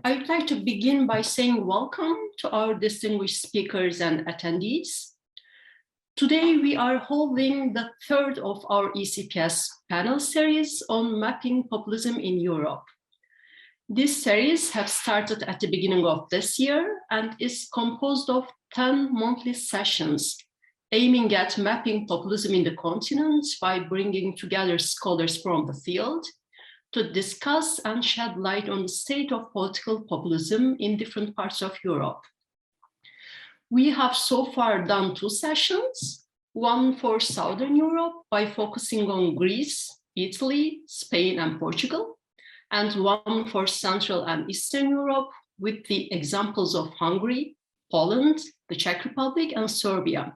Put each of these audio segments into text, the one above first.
I'd like to begin by saying welcome to our distinguished speakers and attendees. Today, we are holding the third of our ECPS panel series on mapping populism in Europe. This series has started at the beginning of this year and is composed of 10 monthly sessions aiming at mapping populism in the continent by bringing together scholars from the field to discuss and shed light on the state of political populism in different parts of Europe. We have so far done 2 sessions, one for Southern Europe by focusing on Greece, Italy, Spain, and Portugal, and one for Central and Eastern Europe with the examples of Hungary, Poland, the Czech Republic, and Serbia.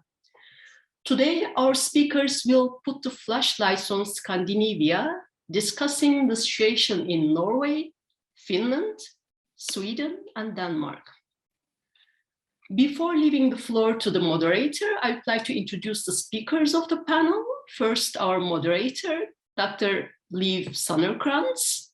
Today, our speakers will put the flashlights on Scandinavia, discussing the situation in Norway, Finland, Sweden, and Denmark. Before leaving the floor to the moderator, I'd like to introduce the speakers of the panel. First, our moderator, Dr. Lise Sunnercrantz.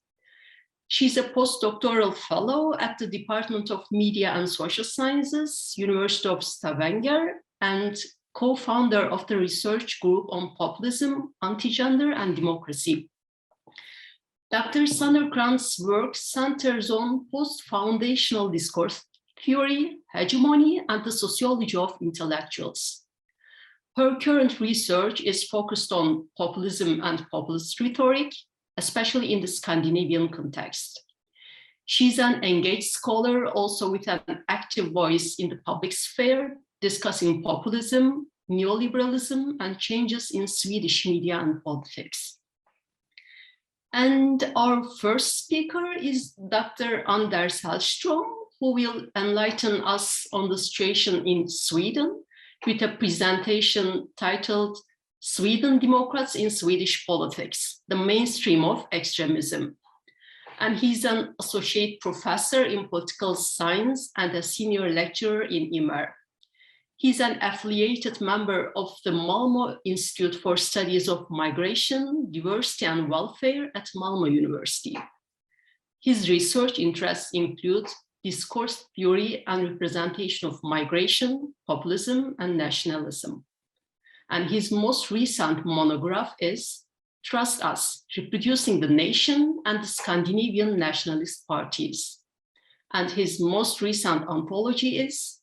She's a postdoctoral fellow at the Department of Media and Social Sciences, University of Stavanger, and co-founder of the research group on populism, anti-gender, and democracy. Dr. Sunnercrantz's work centers on post-foundational discourse theory, hegemony, and the sociology of intellectuals. Her current research is focused on populism and populist rhetoric, especially in the Scandinavian context. She's an engaged scholar, also with an active voice in the public sphere, discussing populism, neoliberalism, and changes in Swedish media and politics. And our first speaker is Dr. Anders Hellström, who will enlighten us on the situation in Sweden with a presentation titled Sweden Democrats in Swedish Politics, the Mainstream of Extremism. And he's an associate professor in political science and a senior lecturer in IMER. He's an affiliated member of the Malmö Institute for Studies of Migration, Diversity and Welfare at Malmö University. His research interests include discourse theory and representation of migration, populism, and nationalism. And his most recent monograph is Trust Us, Reproducing the Nation and the Scandinavian Nationalist Parties. And his most recent anthology is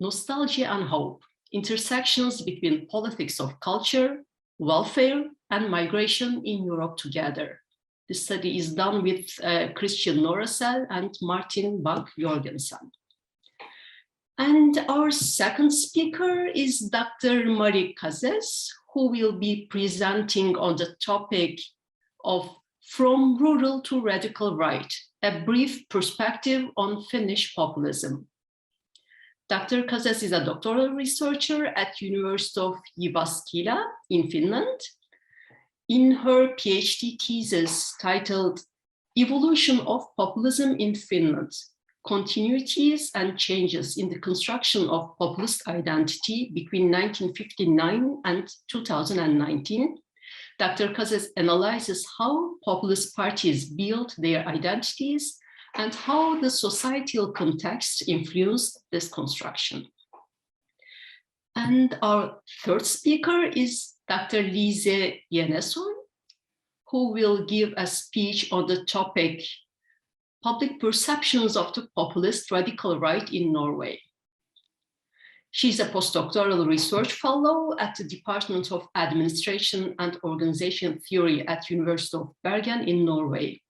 Nostalgia and Hope, Intersections between Politics of Culture, Welfare, and Migration in Europe Together. The study is done with Christian Norasel and Martin Bank-Jorgensen. And our second speaker is Dr. Marie Cazes, who will be presenting on the topic of From Rural to Radical Right, a brief perspective on Finnish populism. Dr. Cazes is a doctoral researcher at University of Jyväskylä in Finland. In her PhD thesis titled Evolution of Populism in Finland, Continuities and Changes in the Construction of Populist Identity between 1959 and 2019, Dr. Cazes analyzes how populist parties build their identities and how the societal context influenced this construction. And our third speaker is Dr. Lise Lund Bjånesøy, who will give a speech on the topic Public Perceptions of the Populist Radical Right in Norway. She's a postdoctoral research fellow at the Department of Administration and Organization Theory at University of Bergen in Norway.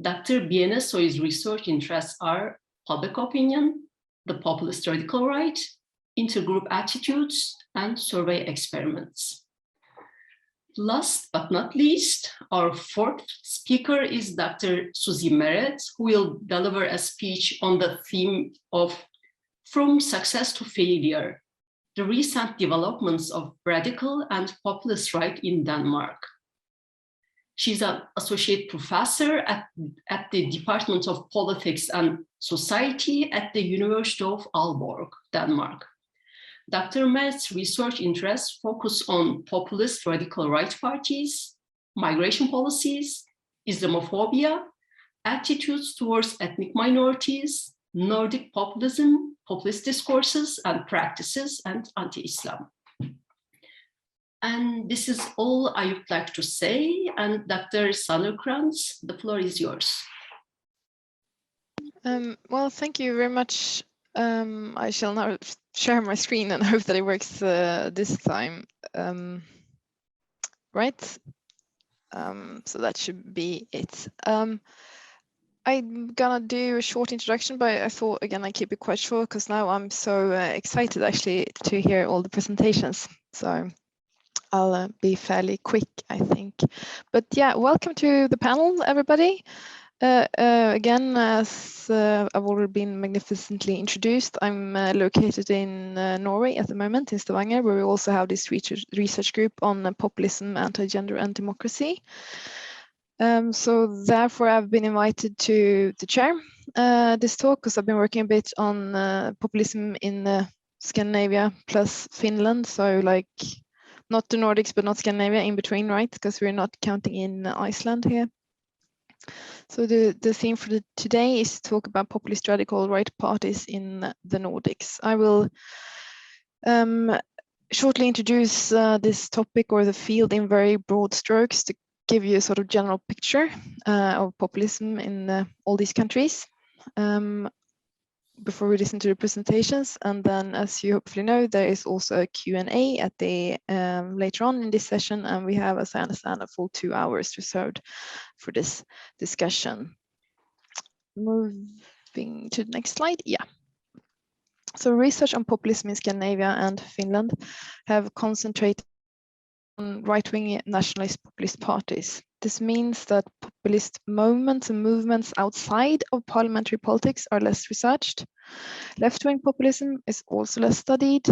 Dr. Bjånesøy's research interests are public opinion, the populist radical right, intergroup attitudes, and survey experiments. Last but not least, our fourth speaker is Dr. Susi Meret, who will deliver a speech on the theme of From Success to Failure, the recent developments of radical and populist right in Denmark. She's an associate professor at the Department of Politics and Society at the University of Aalborg, Denmark. Dr. Meret's research interests focus on populist radical right parties, migration policies, Islamophobia, attitudes towards ethnic minorities, Nordic populism, populist discourses and practices, and anti-Islam. And this is all I would like to say. And Dr. Sunnercrantz, the floor is yours. Well, thank you very much. I shall now share my screen and hope that it works this time. Right? So that should be it. I'm gonna do a short introduction, but I thought again I keep it quite short because now I'm so excited actually to hear all the presentations. So I'll be fairly quick, I think. But yeah, welcome to the panel, everybody. Again, as I've already been magnificently introduced, I'm located in Norway at the moment, in Stavanger, where we also have this research group on populism, anti-gender and democracy. So therefore, I've been invited to chair this talk because I've been working a bit on populism in Scandinavia plus Finland. So like not the Nordics, but not Scandinavia, in between, right? Because we're not counting in Iceland here. So the theme for today is to talk about populist radical right parties in the Nordics. I will shortly introduce this topic or the field in very broad strokes to give you a sort of general picture of populism in all these countries before we listen to the presentations. And then, as you hopefully know, there is also a Q&A at the later on in this session, and we have, as I understand, a full 2 hours reserved for this discussion. Moving to the next slide. Yeah. So research on populism in Scandinavia and Finland have concentrated on right-wing nationalist populist parties. This means that populist movements and movements outside of parliamentary politics are less researched. Left-wing populism is also less studied,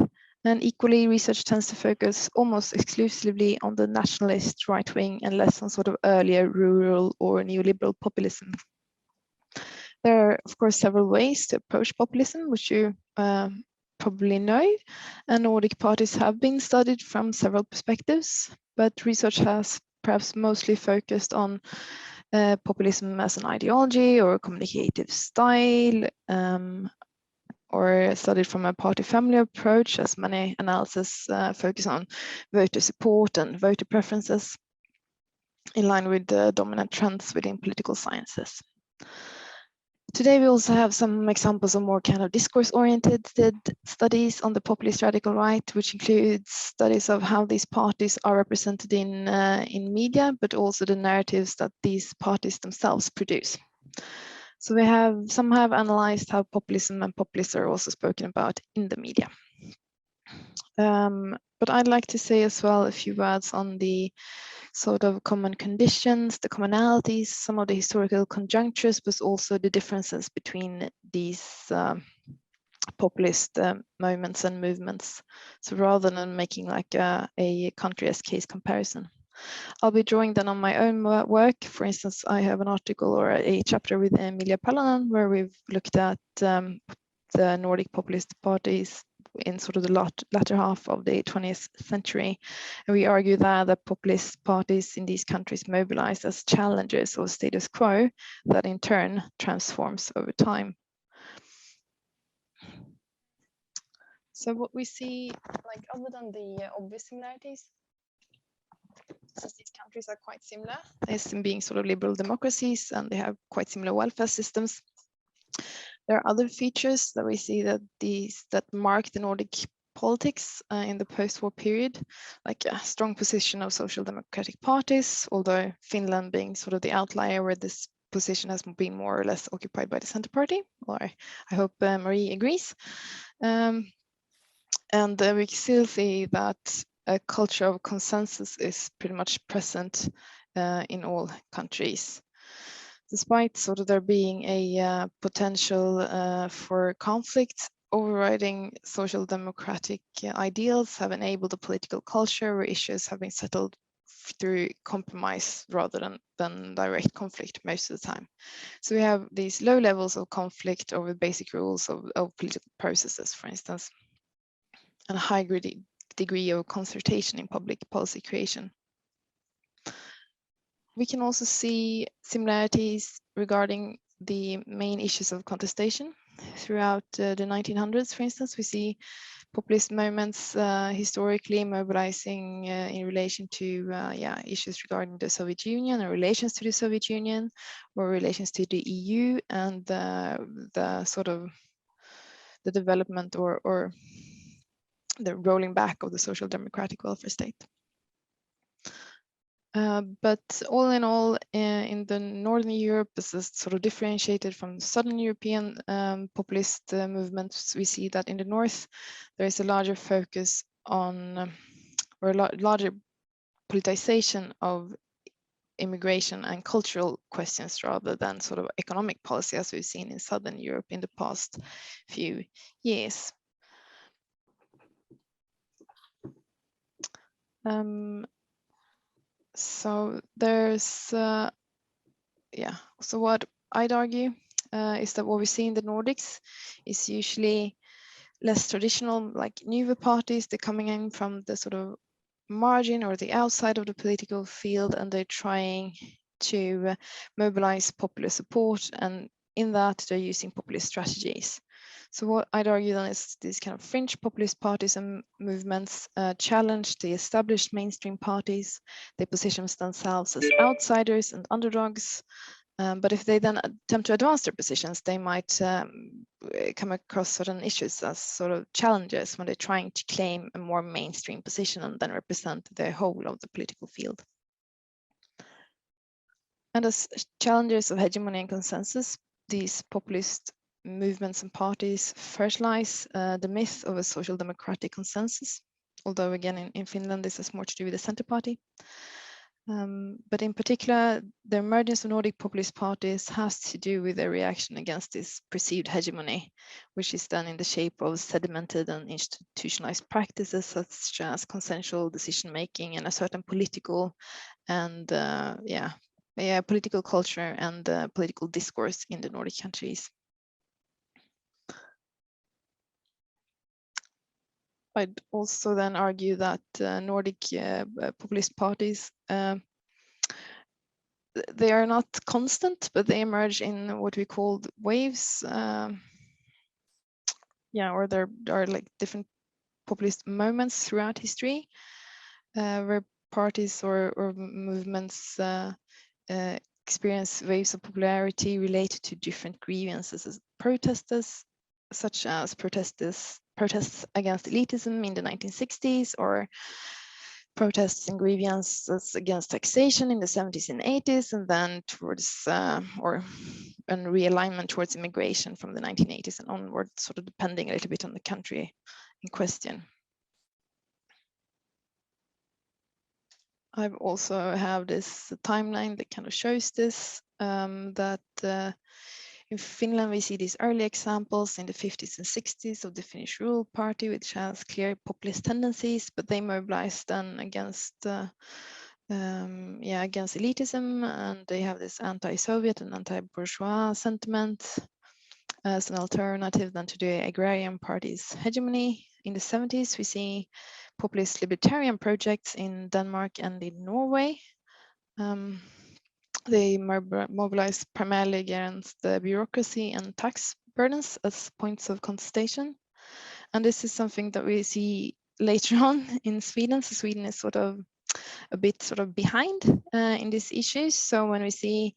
and equally research tends to focus almost exclusively on the nationalist right wing and less on sort of earlier rural or neoliberal populism. There are, of course, several ways to approach populism, which you probably know, and Nordic parties have been studied from several perspectives, but research has perhaps mostly focused on populism as an ideology or a communicative style, or studied from a party family approach, as many analyses focus on voter support and voter preferences in line with the dominant trends within political sciences. Today, we also have some examples of more kind of discourse-oriented studies on the populist radical right, which includes studies of how these parties are represented in media, but also the narratives that these parties themselves produce. So some have analyzed how populism and populists are also spoken about in the media. But I'd like to say as well a few words on the sort of common conditions, the commonalities, some of the historical conjunctures, but also the differences between these populist moments and movements. So rather than making like a country as case comparison, I'll be drawing then on my own work. For instance, I have an article or a chapter with Emilia Palonen where we've looked at the Nordic populist parties in sort of the latter half of the 20th century. And we argue that the populist parties in these countries mobilize as challengers of status quo that in turn transforms over time. So what we see, like other than the obvious similarities, since these countries are quite similar, as in being sort of liberal democracies and they have quite similar welfare systems, there are other features that we see that mark the Nordic politics in the post-war period, like a strong position of social democratic parties, although Finland being sort of the outlier where this position has been more or less occupied by the Centre Party, or I hope Marie agrees. And we still see that a culture of consensus is pretty much present in all countries. Despite sort of there being a potential for conflict, overriding social democratic ideals have enabled a political culture where issues have been settled through compromise rather than direct conflict most of the time. So we have these low levels of conflict over basic rules of political processes, for instance, and a high degree of consultation in public policy creation. We can also see similarities regarding the main issues of contestation. Throughout the 1900s, for instance, we see populist movements historically mobilizing in relation to issues regarding the Soviet Union or relations to the Soviet Union or relations to the EU and the sort of the development or the rolling back of the social democratic welfare state. But all in all, in the Northern Europe, this is sort of differentiated from Southern European populist movements. We see that in the North, there is a larger focus on, or a larger politicization of immigration and cultural questions rather than sort of economic policy as we've seen in Southern Europe in the past few years. So there's, so what I'd argue is that what we see in the Nordics is usually less traditional, like newer parties. They're coming in from the sort of margin or the outside of the political field, and they're trying to mobilize popular support. And in that, they're using populist strategies. So what I'd argue then is these kind of fringe populist parties and movements challenge the established mainstream parties. They position themselves as outsiders and underdogs. But if they then attempt to advance their positions, they might come across certain issues as sort of challenges when they're trying to claim a more mainstream position and then represent the whole of the political field. And as challengers of hegemony and consensus, these populist movements and parties fertilize the myth of a social democratic consensus. Although again, in Finland, this has more to do with the Centre Party. But in particular, the emergence of Nordic populist parties has to do with their reaction against this perceived hegemony, which is done in the shape of sedimented and institutionalized practices such as consensual decision-making and a certain political and political culture and political discourse in the Nordic countries. I'd also then argue that Nordic populist parties, they are not constant, but they emerge in what we call waves. Or there are like different populist moments throughout history, where parties or movements experience waves of popularity related to different grievances as protesters, such as protests against elitism in the 1960s, or protests and grievances against taxation in the 70s and 80s, and then towards or a realignment towards immigration from the 1980s and onward, sort of depending a little bit on the country in question. I've also have this timeline that kind of shows this, that in Finland, we see these early examples in the 50s and 60s of the Finnish Rule Party, which has clear populist tendencies, but they mobilized then against against elitism, and they have this anti-Soviet and anti-bourgeois sentiment as an alternative then to the agrarian party's hegemony. In the 70s, we see populist libertarian projects in Denmark and in Norway. They mobilize primarily against the bureaucracy and tax burdens as points of contestation. And this is something that we see later on in Sweden. So Sweden is sort of a bit sort of behind in these issues. So when we see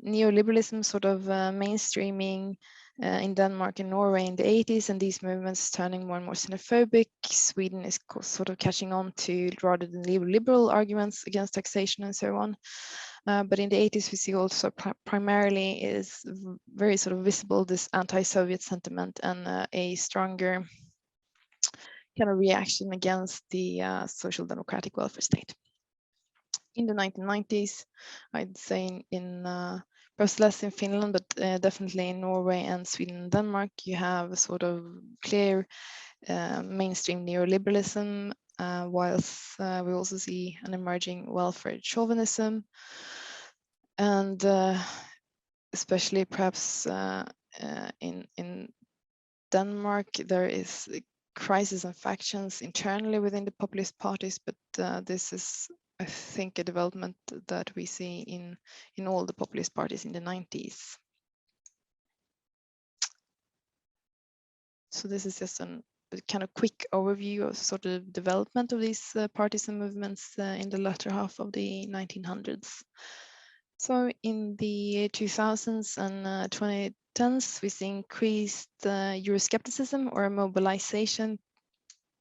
neoliberalism sort of mainstreaming in Denmark and Norway in the 80s, and these movements turning more and more xenophobic, Sweden is sort of catching on to rather than liberal arguments against taxation and so on. But in the 80s, we see also primarily is very sort of visible this anti-Soviet sentiment and a stronger kind of reaction against the social democratic welfare state. In the 1990s, I'd say in perhaps less in Finland, but definitely in Norway and Sweden and Denmark, you have a sort of clear mainstream neoliberalism, whilst we also see an emerging welfare chauvinism. And especially perhaps in Denmark, there is a crisis and factions internally within the populist parties, but this is I think, a development that we see in all the populist parties in the 90s. So this is just a kind of quick overview of sort of development of these parties and movements in the latter half of the 1900s. So in the 2000s and 2010s, we see increased Euroscepticism or mobilization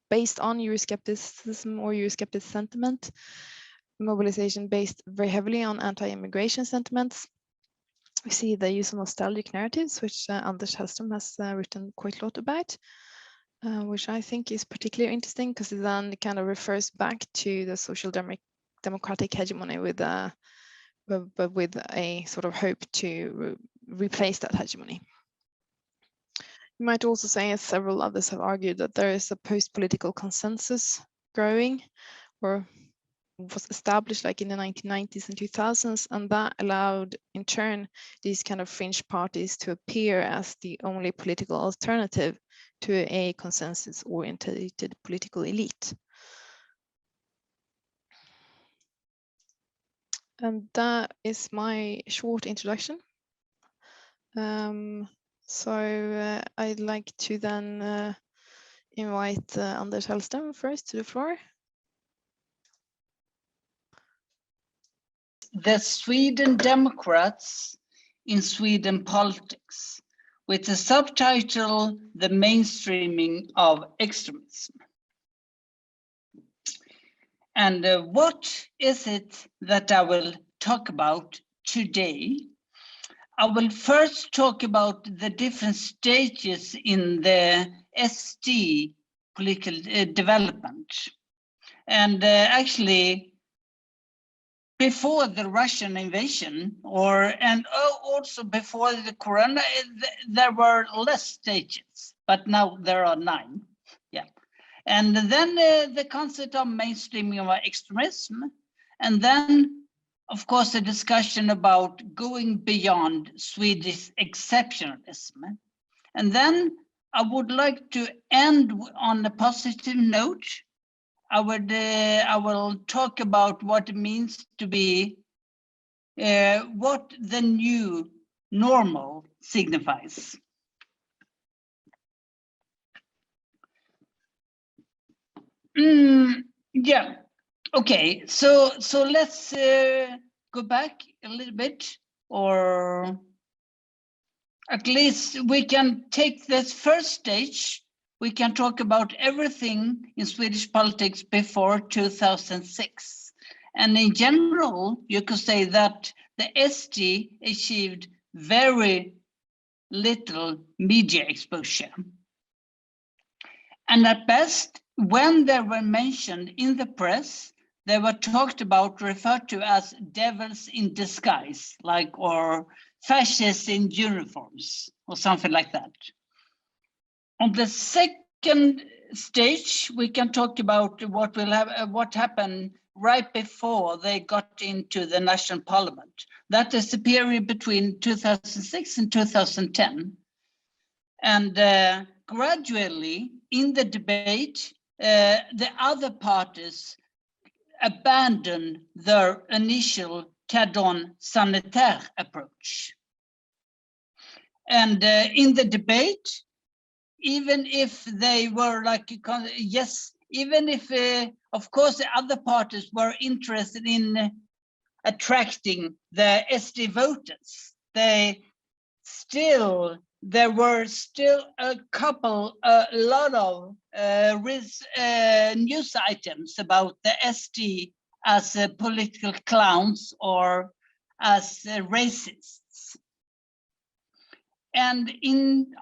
based on Euroscepticism or Eurosceptic sentiment, mobilization based very heavily on anti-immigration sentiments. We see the use of nostalgic narratives, which Anders Hellström has written quite a lot about, which I think is particularly interesting because it then kind of refers back to the social democratic hegemony with but with a sort of hope to replace that hegemony. You might also say, as several others have argued, that there is a post-political consensus growing, or was established like in the 1990s and 2000s, and that allowed in turn these kind of fringe parties to appear as the only political alternative to a consensus-oriented political elite. And that is my short introduction. I'd like to then invite Anders Hellström first to the floor. The Sweden Democrats in Sweden Politics, with the subtitle, The Mainstreaming of Extremism. And what is it that I will talk about today? I will first talk about the different stages in the SD political development. And actually, before the Russian invasion, and also before the corona, there were less stages, but now there are 9. Yeah. And then the concept of mainstreaming of extremism, and then, of course, the discussion about going beyond Swedish exceptionalism. And then I would like to end on a positive note. I will talk about what it means to be, what the new normal signifies. Yeah, okay, so let's go back a little bit, or at least we can take this first stage. We can talk about everything in Swedish politics before 2006. And in general, you could say that the SD achieved very little media exposure. And at best, when they were mentioned in the press, they were talked about, referred to as devils in disguise, like, or fascists in uniforms, or something like that. On the second stage, we can talk about what happened right before they got into the national parliament. That is the period between 2006 and 2010. And gradually, in the debate, the other parties abandoned their initial cadre sanitaire approach. And in the debate, even if they were like, yes, even if, of course, the other parties were interested in attracting the SD voters, there were still a lot of news items about the SD as political clowns or as racists. And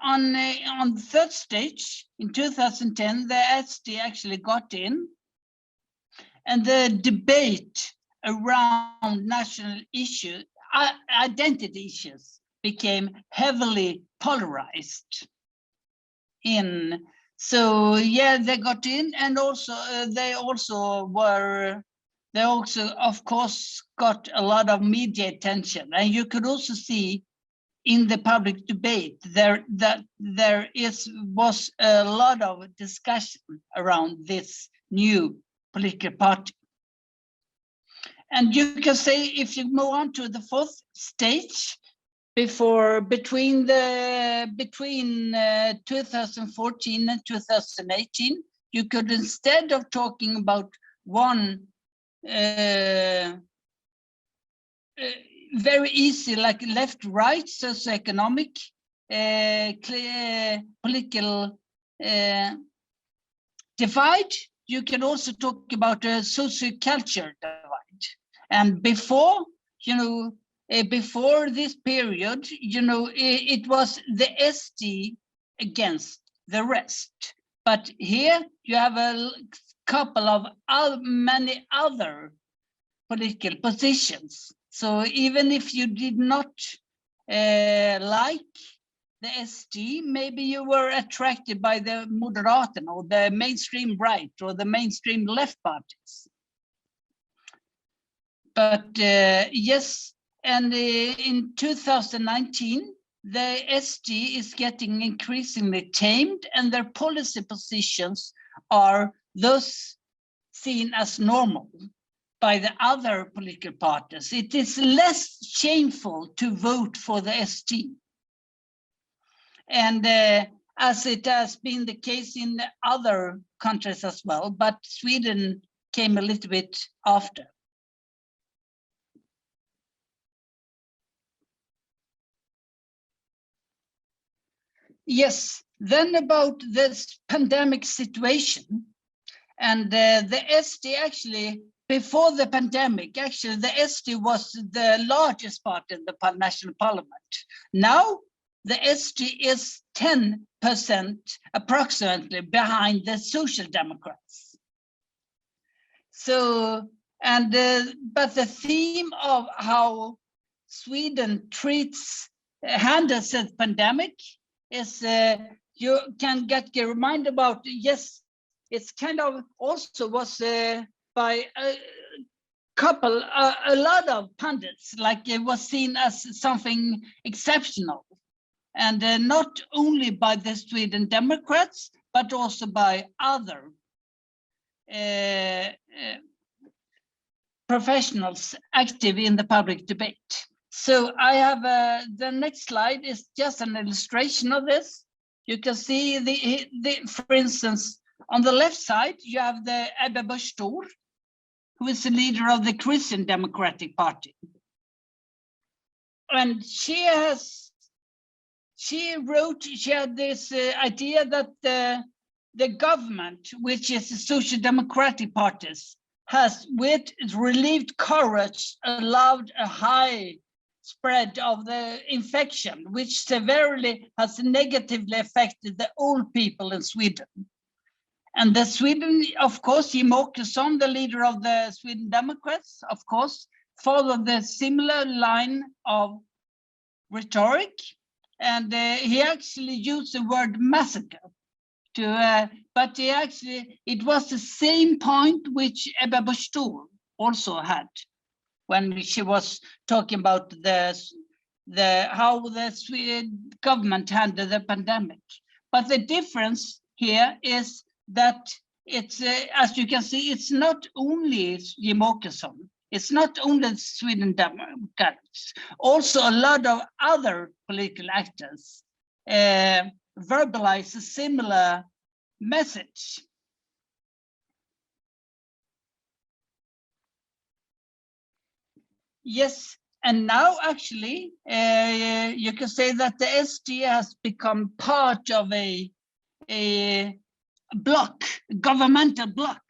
on the third stage, in 2010, the SD actually got in, and the debate around national issues, identity issues, became heavily polarized. So yeah, they got in, and also they also, of course, got a lot of media attention, and you could also see in the public debate there was a lot of discussion around this new political party. And you can say, if you move on to the fourth stage, between 2014 and 2018, you could, instead of talking about one very easy, like left-right socioeconomic political divide, you can also talk about a socio-culture divide. And before, before this period, it was the SD against the rest. But here you have a couple of many other political positions. So even if you did not like the SD, maybe you were attracted by the Moderator or the mainstream right or the mainstream left parties. But yes, and in 2019, the SD is getting increasingly tamed, and their policy positions are thus seen as normal by the other political parties. It is less shameful to vote for the SD. And as it has been the case in the other countries as well, but Sweden came a little bit after. Yes, then about this pandemic situation, and the SD actually, before the pandemic, actually the SD was the largest party in the national parliament. Now the SD is 10% approximately behind the Social Democrats. So, and but the theme of how Sweden handles the pandemic is you can get reminded about, yes, it's kind of also was by a lot of pundits, like it was seen as something exceptional, and not only by the Sweden Democrats, but also by other professionals active in the public debate. So I have the next slide is just an illustration of this. You can see for instance, on the left side, you have the Ebba Busch Thor, who is the leader of the Christian Democratic Party. And she had this idea that the government, which is the Social Democratic parties, has with relieved courage allowed a high spread of the infection, which severely has negatively affected the old people in Sweden. And the Sweden, of course, Jimmie Åkesson, the leader of the Sweden Democrats, of course, followed the similar line of rhetoric. And he actually used the word massacre but it was the same point which Ebba Busch Thor also had when she was talking about how the Swedish government handled the pandemic. But the difference here is that it's, as you can see, it's not only Jimmie Åkesson, it's not only Sweden Democrats, also a lot of other political actors verbalize a similar message. Yes, and now actually you can say that the SD has become part of a bloc, governmental bloc,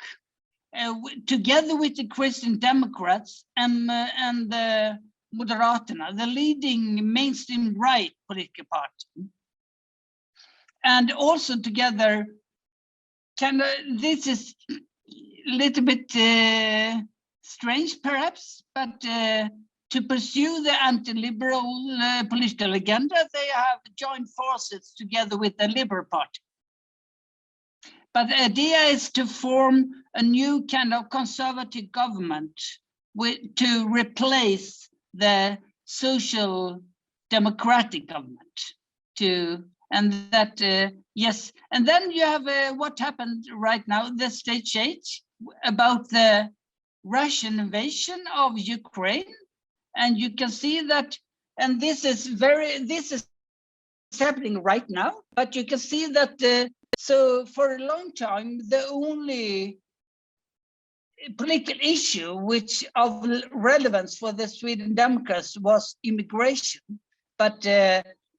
together with the Christian Democrats and the Moderator, the leading mainstream right political party. And also together, this is a little bit strange perhaps, but to pursue the anti-liberal political agenda, they have joined forces together with the Liberal Party. But the idea is to form a new kind of conservative government to replace the social democratic government. And that, yes, and then you have what happened right now, the state change about the Russian invasion of Ukraine. And you can see that, and this is happening right now, but you can see that so for a long time the only political issue which of relevance for the Sweden Democrats was immigration. But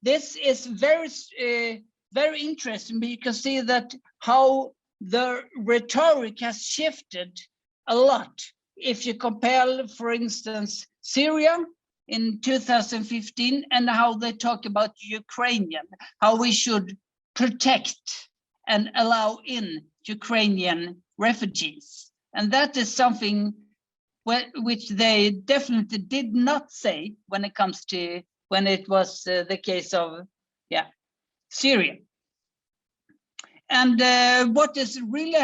this is very interesting. You can see that how the rhetoric has shifted a lot. If you compare, for instance, Syria in 2015 and how they talk about Ukrainian, how we should protect and allow in Ukrainian refugees. And that is something which they definitely did not say when it comes to when it was the case of Syria. And what is really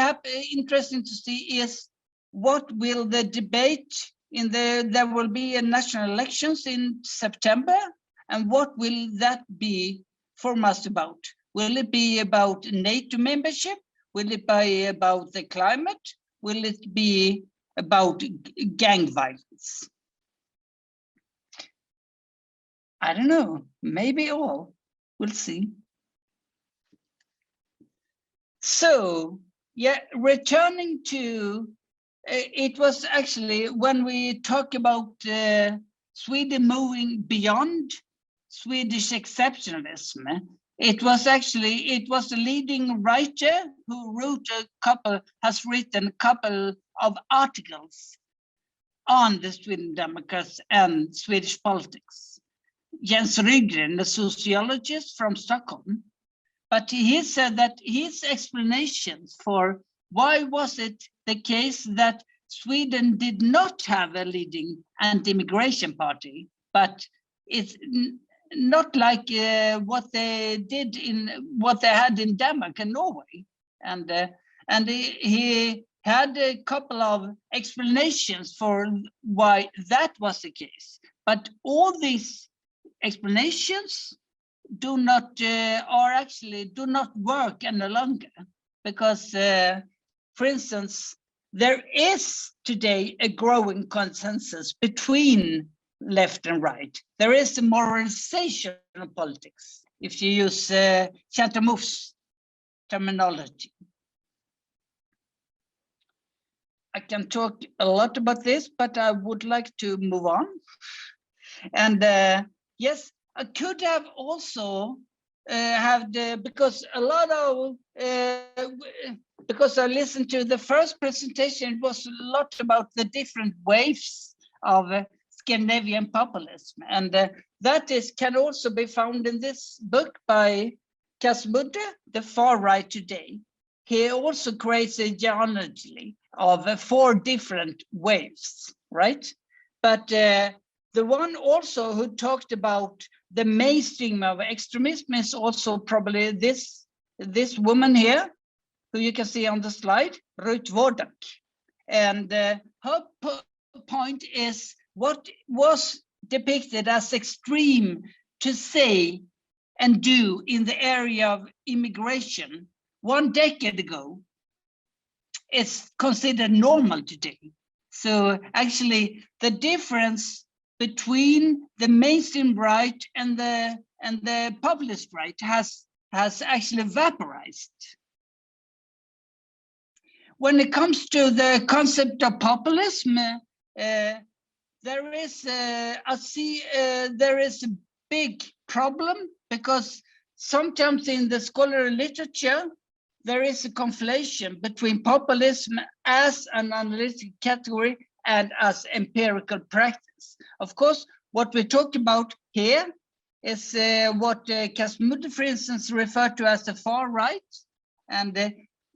interesting to see is what will the debate in there will be a national elections in September, and what will that be foremost about? Will it be about NATO membership? Will it be about the climate? Will it be about gang violence? I don't know, maybe all, we'll see. So, yeah, returning to, it was actually when we talk about Sweden moving beyond Swedish exceptionalism, it was a leading writer who has written a couple of articles on the Sweden Democrats and Swedish politics. Jens Rydgren, a sociologist from Stockholm, but he said that his explanations for why was it the case that Sweden did not have a leading anti-immigration party, but it's not like what they had in Denmark and Norway, and he had a couple of explanations for why that was the case. But all these explanations do not work any longer, because, for instance, there is today a growing consensus between left and right. There is a moralization of politics, if you use Chantamouf's terminology. I can talk a lot about this, but I would like to move on. And yes, I could have also because a lot of, because I listened to the first presentation, it was a lot about the different waves of Scandinavian populism. And that can also be found in this book by Kasmudde, The Far Right Today. He also creates a genealogy of 4 different waves, right? But the one also who talked about the mainstream of extremism is also probably this woman here, who you can see on the slide, Ruth Wodak. And her point is what was depicted as extreme to say and do in the area of immigration 1 decade ago is considered normal today. So actually the difference between the mainstream right and the populist right has actually vaporized. When it comes to the concept of populism, there is a big problem, because sometimes in the scholarly literature there is a conflation between populism as an analytic category and as empirical practice. Of course, what we talk about here is what Kasmudde, for instance, referred to as the far right. And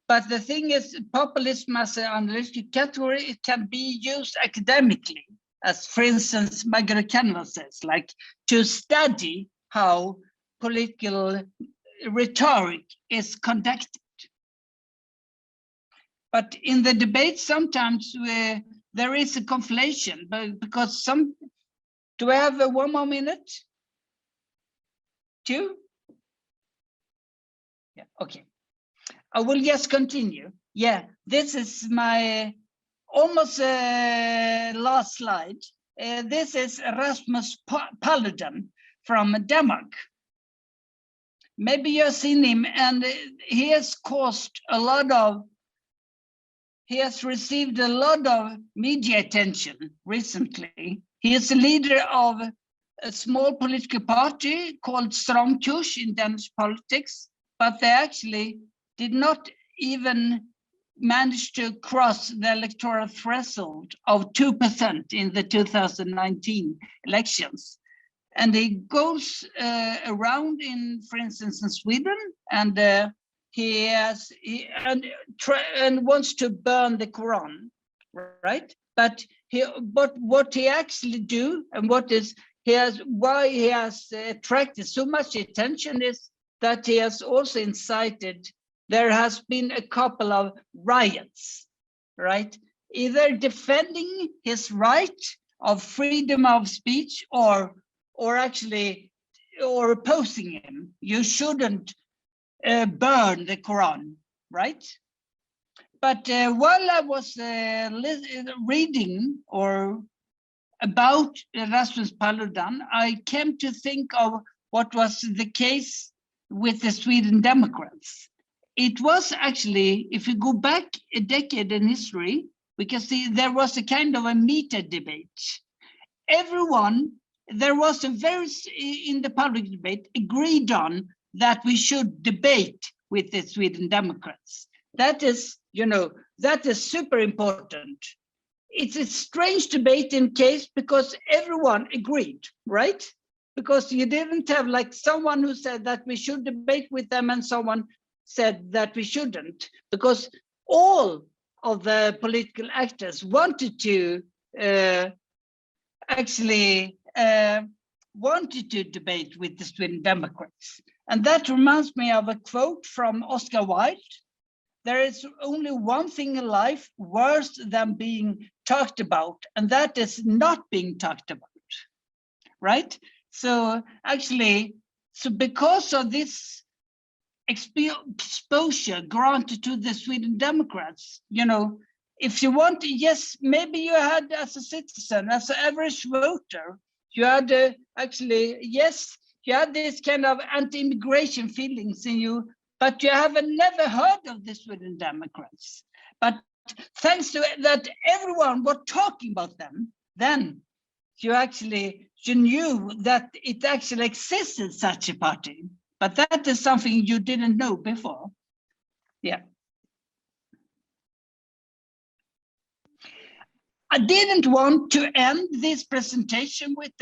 but the thing is, populism as an analytic category, it can be used academically, as, for instance, Margaret Canva says, like to study how political rhetoric is conducted. But in the debate, sometimes there is a conflation, but because do I have 1 more minute? 2? Yeah, okay. I will just continue. Yeah, this is my almost last slide. This is Rasmus Paludan from Denmark. Maybe you've seen him, and he has received a lot of media attention recently. He is a leader of a small political party called Stram Kurs in Danish politics, but they actually did not even manage to cross the electoral threshold of 2% in the 2019 elections. And he goes around for instance, in Sweden, and he wants to burn the Quran, right? But what he actually do, and why he has attracted so much attention, is that he has also incited. There has been a couple of riots, right? Either defending his right of freedom of speech, or opposing him. You shouldn't burn the Quran, right? But while I was reading about Rasmus Paludan, I came to think of what was the case with the Sweden Democrats. It was actually, if you go back a decade in history, we can see there was a kind of a meta debate. There was in the public debate, agreed on that we should debate with the Sweden Democrats. That is, that is super important. It's a strange debate in case because everyone agreed, right? Because you didn't have like someone who said that we should debate with them and someone said that we shouldn't, because all of the political actors wanted to wanted to debate with the Sweden Democrats. And that reminds me of a quote from Oscar Wilde. There is only one thing in life worse than being talked about, and that is not being talked about, right? So because of this exposure granted to the Sweden Democrats, if you want, yes, maybe you had as a citizen, as an average voter, you had you had this kind of anti-immigration feelings in you, but you have never heard of the Sweden Democrats. But thanks to that, everyone was talking about them. Then you knew that it actually existed such a party. But that is something you didn't know before. Yeah. I didn't want to end this presentation with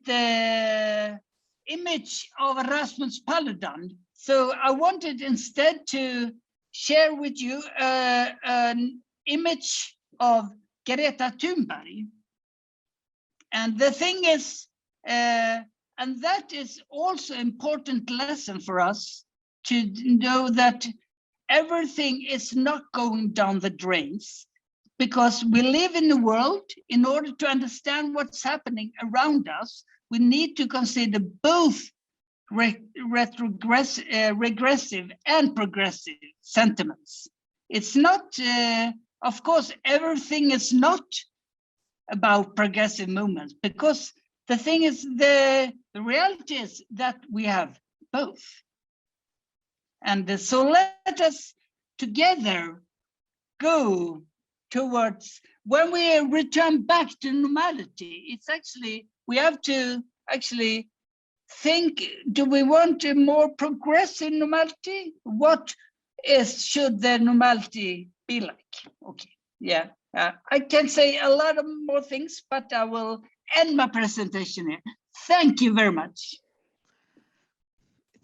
the image of Rasmus Paludan. So I wanted instead to share with you an image of Greta Thunberg. And the thing is, and that is also an important lesson for us to know that everything is not going down the drains, because we live in the world. In order to understand what's happening around us, we need to consider both regressive and progressive sentiments. It's not, of course, everything is not about progressive movements, because the thing is, the reality is that we have both. And so let us together go towards, when we return back to normality, it's we have to think, do we want a more progressive normality? What should the normality be like? Okay, yeah. I can say a lot of more things, but I will end my presentation here. Thank you very much.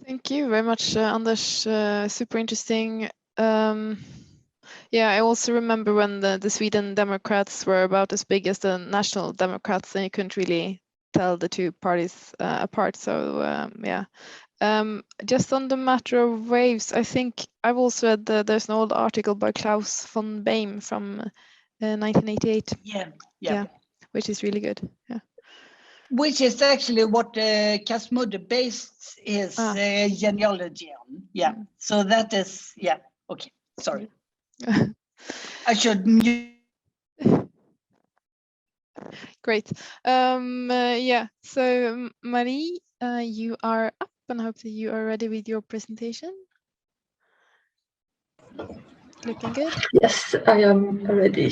Thank you very much, Anders. Super interesting. Yeah, I also remember when the Sweden Democrats were about as big as the National Democrats, and you couldn't really tell the two parties apart. So yeah. Just on the matter of waves, I think I've also read there's an old article by Klaus von Behm from 1988. Yeah, which is really good. Yeah. Which is actually what Kasmude based his genealogy on. Yeah. So that is, yeah. Okay. Sorry. I should mute Great. Yeah, so Marie, you are up, and I hope that you are ready with your presentation. Looking good. Yes, I am ready.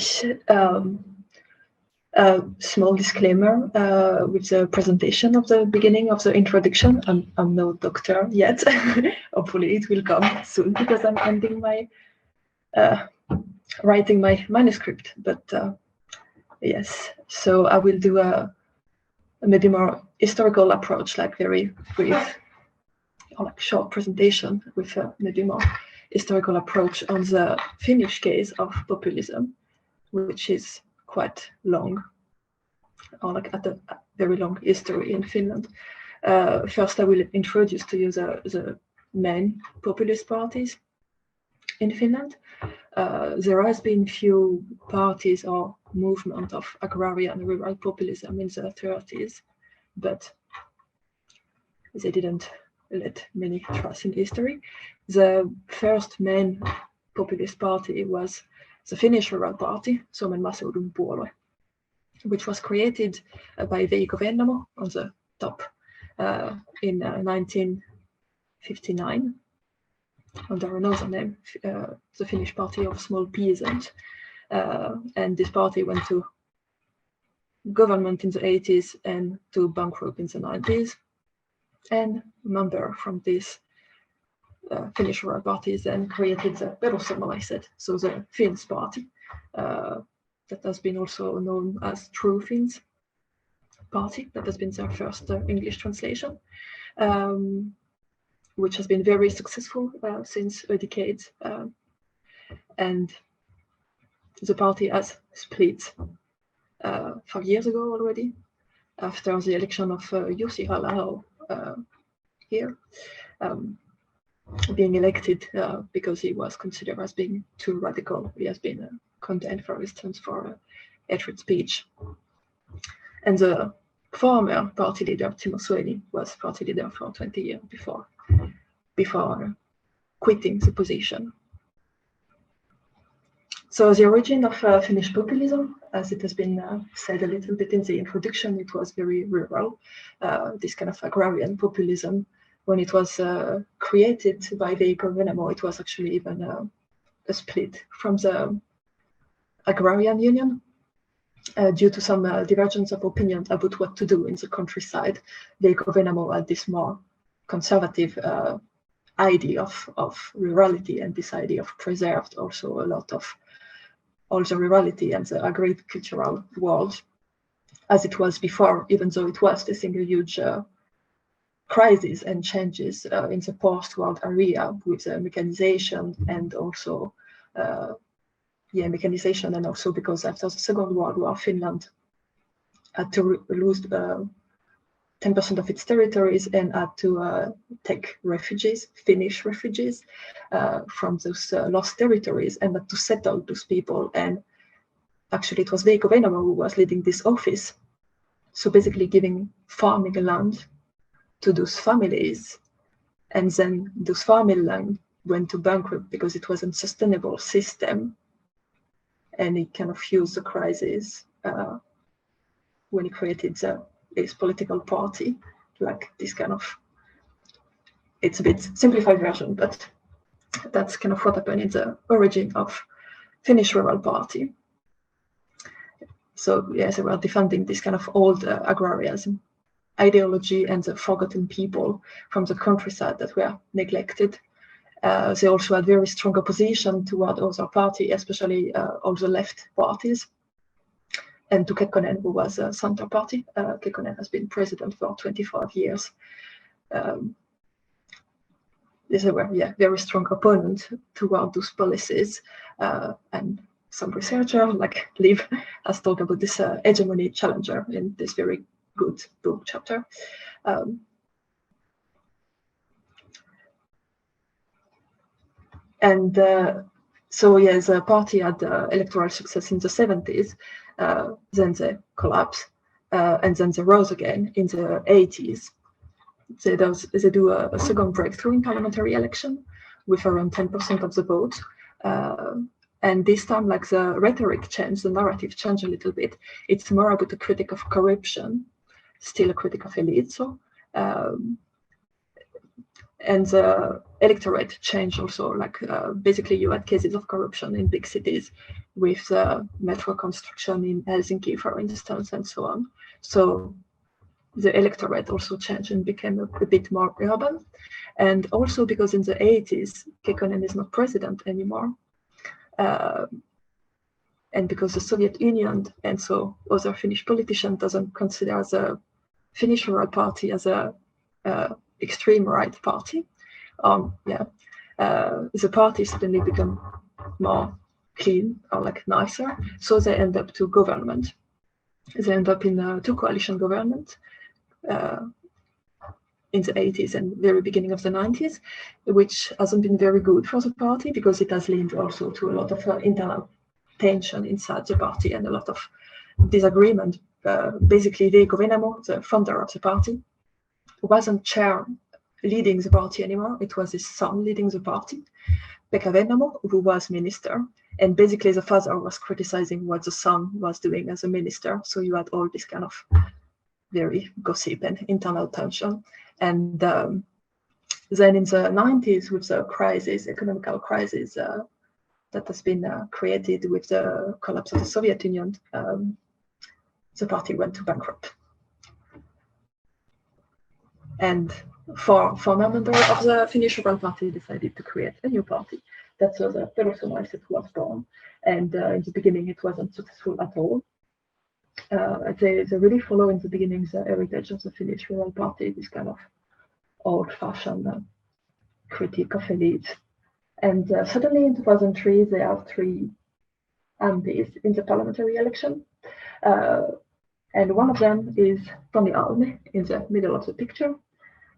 Small disclaimer with the presentation of the beginning of the introduction. I'm no doctor yet. Hopefully it will come soon because I'm ending my writing my manuscript. But yes, so I will do a maybe more historical approach, like very brief or like short presentation with a maybe more historical approach on the Finnish case of populism, which is quite long, or like at a very long history in Finland. First, I will introduce to you the main populist parties in Finland. There has been few parties or movement of agrarian rural populism in the 30s, but they didn't let many trace in history. The first main populist party was the Finnish Rural Party, Suomen maaseudun puolue, which was created by Veikko Vennamo on the top in 1959 under another name, the Finnish Party of Small Peasants. And this party went to government in the 80s and to bankrupt in the 90s. And a member from this Finnish Rural Party then created the Perussuomalaiset, so the Finns party, that has been also known as True Finns Party. That has been their first English translation, which has been very successful since a decade. And the party has split 5 years ago already, after the election of Jussi Halla-aho here, being elected because he was considered as being too radical. He has been condemned, for instance, for hatred speech. And the former party leader, Timo Soini, was party leader for 20 years before quitting the position. So the origin of Finnish populism, as it has been said a little bit in the introduction, it was very rural, this kind of agrarian populism. When it was created by Veikko Vennamo, it was actually even a split from the agrarian union due to some divergence of opinion about what to do in the countryside. Veikko Vennamo had this more conservative idea of rurality, and this idea of preserved also a lot of all the rurality and the agricultural world as it was before, even though it was facing a huge crisis and changes in the post-war area with mechanization and also mechanization, and also because after the Second World War, Finland had to lose 10% of its territories and had to take refugees, Finnish refugees, from those lost territories, and had to settle those people. And actually, it was Veikko Vennamo who was leading this office. So basically giving farming land to those families, and then those farming land went to bankrupt because it was an unsustainable system, and he kind of used the crisis when he created his political party, like this kind of, it's a bit simplified version, but that's kind of what happened in the origin of Finnish Rural Party. So yes, they were defending this kind of old agrarianism ideology and the forgotten people from the countryside that were neglected. They also had very strong opposition toward other parties, especially all the left parties. And to Kekkonen, who was a center party. Kekkonen has been president for 25 years. They were very strong opponents toward those policies. And some researcher like Liv has talked about this hegemony challenger in this very good book chapter. So yes, the party had electoral success in the 70s, then they collapsed, and then they rose again in the 80s. They do a second breakthrough in parliamentary election with around 10% of the vote, And this time, like the rhetoric changed, the narrative changed a little bit. It's more about a critic of corruption, still a critic of elite. So, and the electorate changed also. Like basically, you had cases of corruption in big cities, with the metro construction in Helsinki, for instance, and so on. So the electorate also changed and became a bit more urban. And also because in the 80s, Kekkonen is not president anymore. And because the Soviet Union and so other Finnish politicians doesn't consider the Finnish Rural Party as a extreme right party, the party suddenly become more clean or like nicer. So they end up to government. They end up in two coalition government in the 80s and very beginning of the 90s, which hasn't been very good for the party because it has led also to a lot of internal tension inside the party and a lot of disagreement. Basically, Veikko Vennamo, the founder of the party, wasn't chair leading the party anymore. It was his son leading the party, Pekka Vennamo, who was minister. And basically, the father was criticizing what the son was doing as a minister. So you had all this kind of very gossip and internal tension. And then in the 90s, with the crisis, economical crisis that has been created with the collapse of the Soviet Union, the party went to bankrupt. And four members of the Finnish Rural Party decided to create a new party. That's where the Perussuomalaiset was born. And in the beginning, it wasn't successful at all. They really follow in the beginning the heritage of the Finnish Rural Party, this kind of old-fashioned critique of elite. And suddenly in 2003, they have 3 MPs in the parliamentary election. And one of them is Toni Alme in the middle of the picture.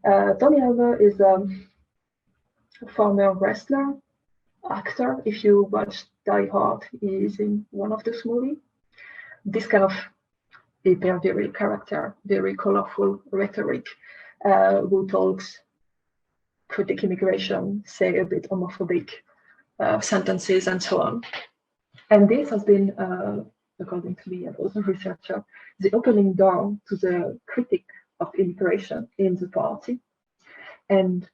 Toni Alme is a former wrestler, actor. If you watch Die Hard, he is in one of those movies. This kind of very character, very colorful rhetoric, who talks, critique immigration, say a bit homophobic sentences and so on. And this has been, according to me and other researcher, the opening door to the critique of immigration in the party. And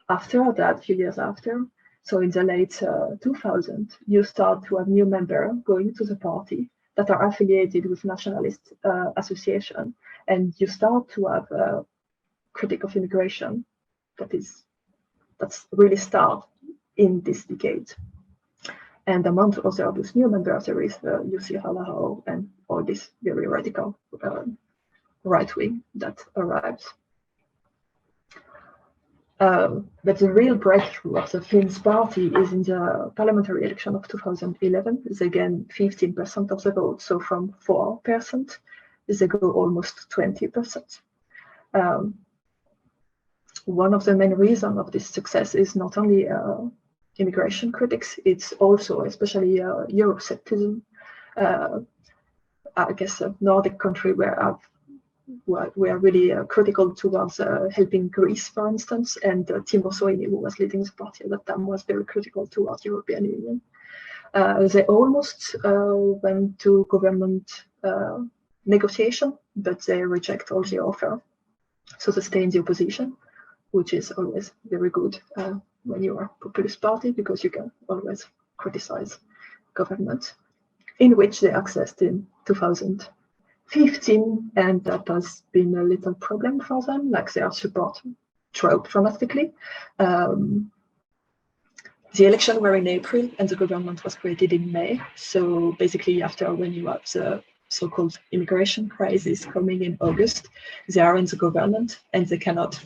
after that, few years after, so in the late 2000s, you start to have new members going to the party that are affiliated with nationalist association, and you start to have a critique of immigration that's really start in this decade. And among other those new members, there is Jussi Halla-aho and all this very radical right wing that arrives. But the real breakthrough of the Finns party is in the parliamentary election of 2011. They gain 15% of the vote, so from 4%, they go almost 20%. One of the main reasons of this success is not only immigration critics, it's also especially Euroscepticism. I guess a Nordic country where we are really critical towards helping Greece, for instance, and Timo Soini, who was leading the party at that time, was very critical towards European Union. They almost went to government negotiation, but they reject all the offer. So they stay in the opposition, which is always very good when you are a populist party, because you can always criticize government, in which they accessed in 2015, and that has been a little problem for them, like their support dropped dramatically. The election were in April and the government was created in May. So basically after, when you have the so-called immigration crisis coming in August, they are in the government and they cannot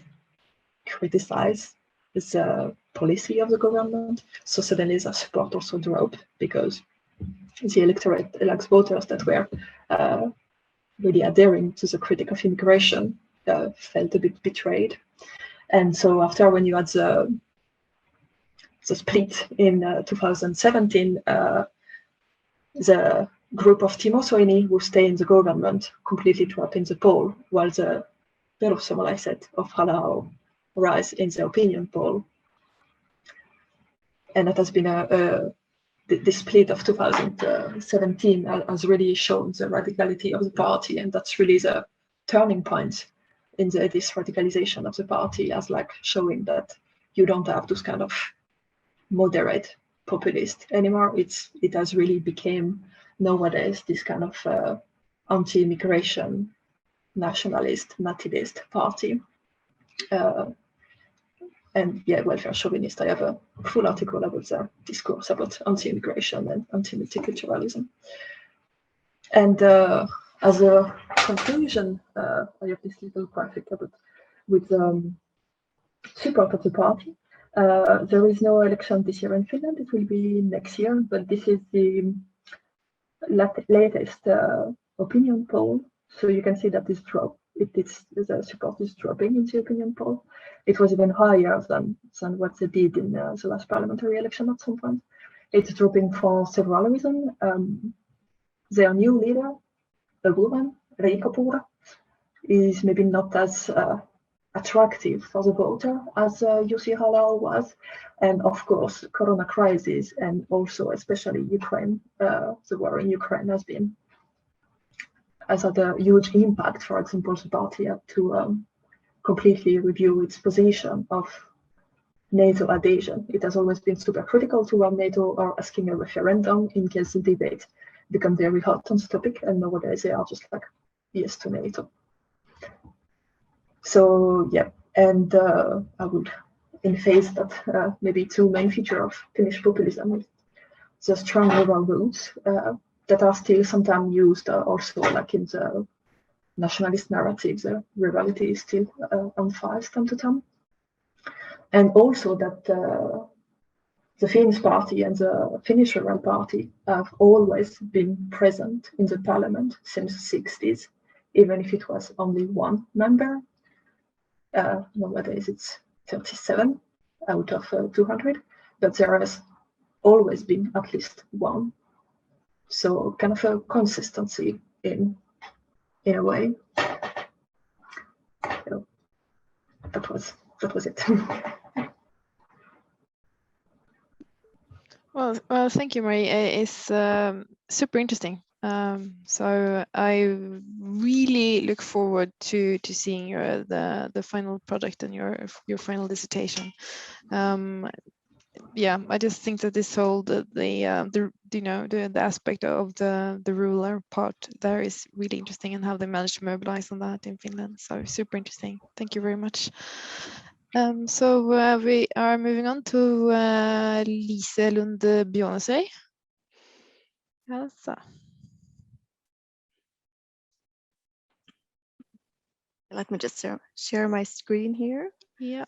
criticize the policy of the government. So suddenly the support also dropped because the electorate elects voters that were really adhering to the critique of immigration felt a bit betrayed. And so after, when you had the split in 2017, the group of Timo Soini who stay in the government completely drop in the poll, while the Perussuomalaiset of Halla-aho rise in the opinion poll. And that has been a the split of 2017 has really shown the radicality of the party, and that's really the turning point in this radicalization of the party, as like showing that you don't have those kind of moderate populist anymore. It has really become nowadays this kind of anti-immigration, nationalist, nativist party. And yeah, welfare chauvinist. I have a full article about the discourse about anti-immigration and anti-multiculturalism. And as a conclusion, I have this little graphic about with support of the party. There is no election this year in Finland. It will be next year, but this is the latest opinion poll. So you can see that this drop. The support is dropping in the opinion poll. It was even higher than what they did in the last parliamentary election at some point. It's dropping for several reasons. Their new leader, a woman, Riikka Purra, is maybe not as attractive for the voter as Jussi Halla was. And of course, Corona crisis, and also especially Ukraine, the war in Ukraine has had a huge impact. For example, the party had to completely review its position of NATO adhesion. It has always been super critical toward NATO, or asking a referendum in case the debate become very hot on the topic, and nowadays they are just like yes to NATO. So yeah, and I would emphasize that maybe two main features of Finnish populism is the strong rural roots that are still sometimes used also like in the nationalist narrative. The rurality is still emphasized time to time. And also that the Finnish party and the Finnish Rural Party have always been present in the parliament since the 60s, even if it was only one member. Nowadays it's 37 out of 200, but there has always been at least one. So kind of a consistency in a way. So that was it. Well, thank you, Marie. It's super interesting. So I really look forward to seeing the final product and your final dissertation. Yeah, I just think that this whole the aspect of the rural part there is really interesting, and how they managed to mobilize on that in Finland. So super interesting. Thank you very much. So we are moving on to Lise Lund Bjånesøy. Let me just share my screen here. Yeah.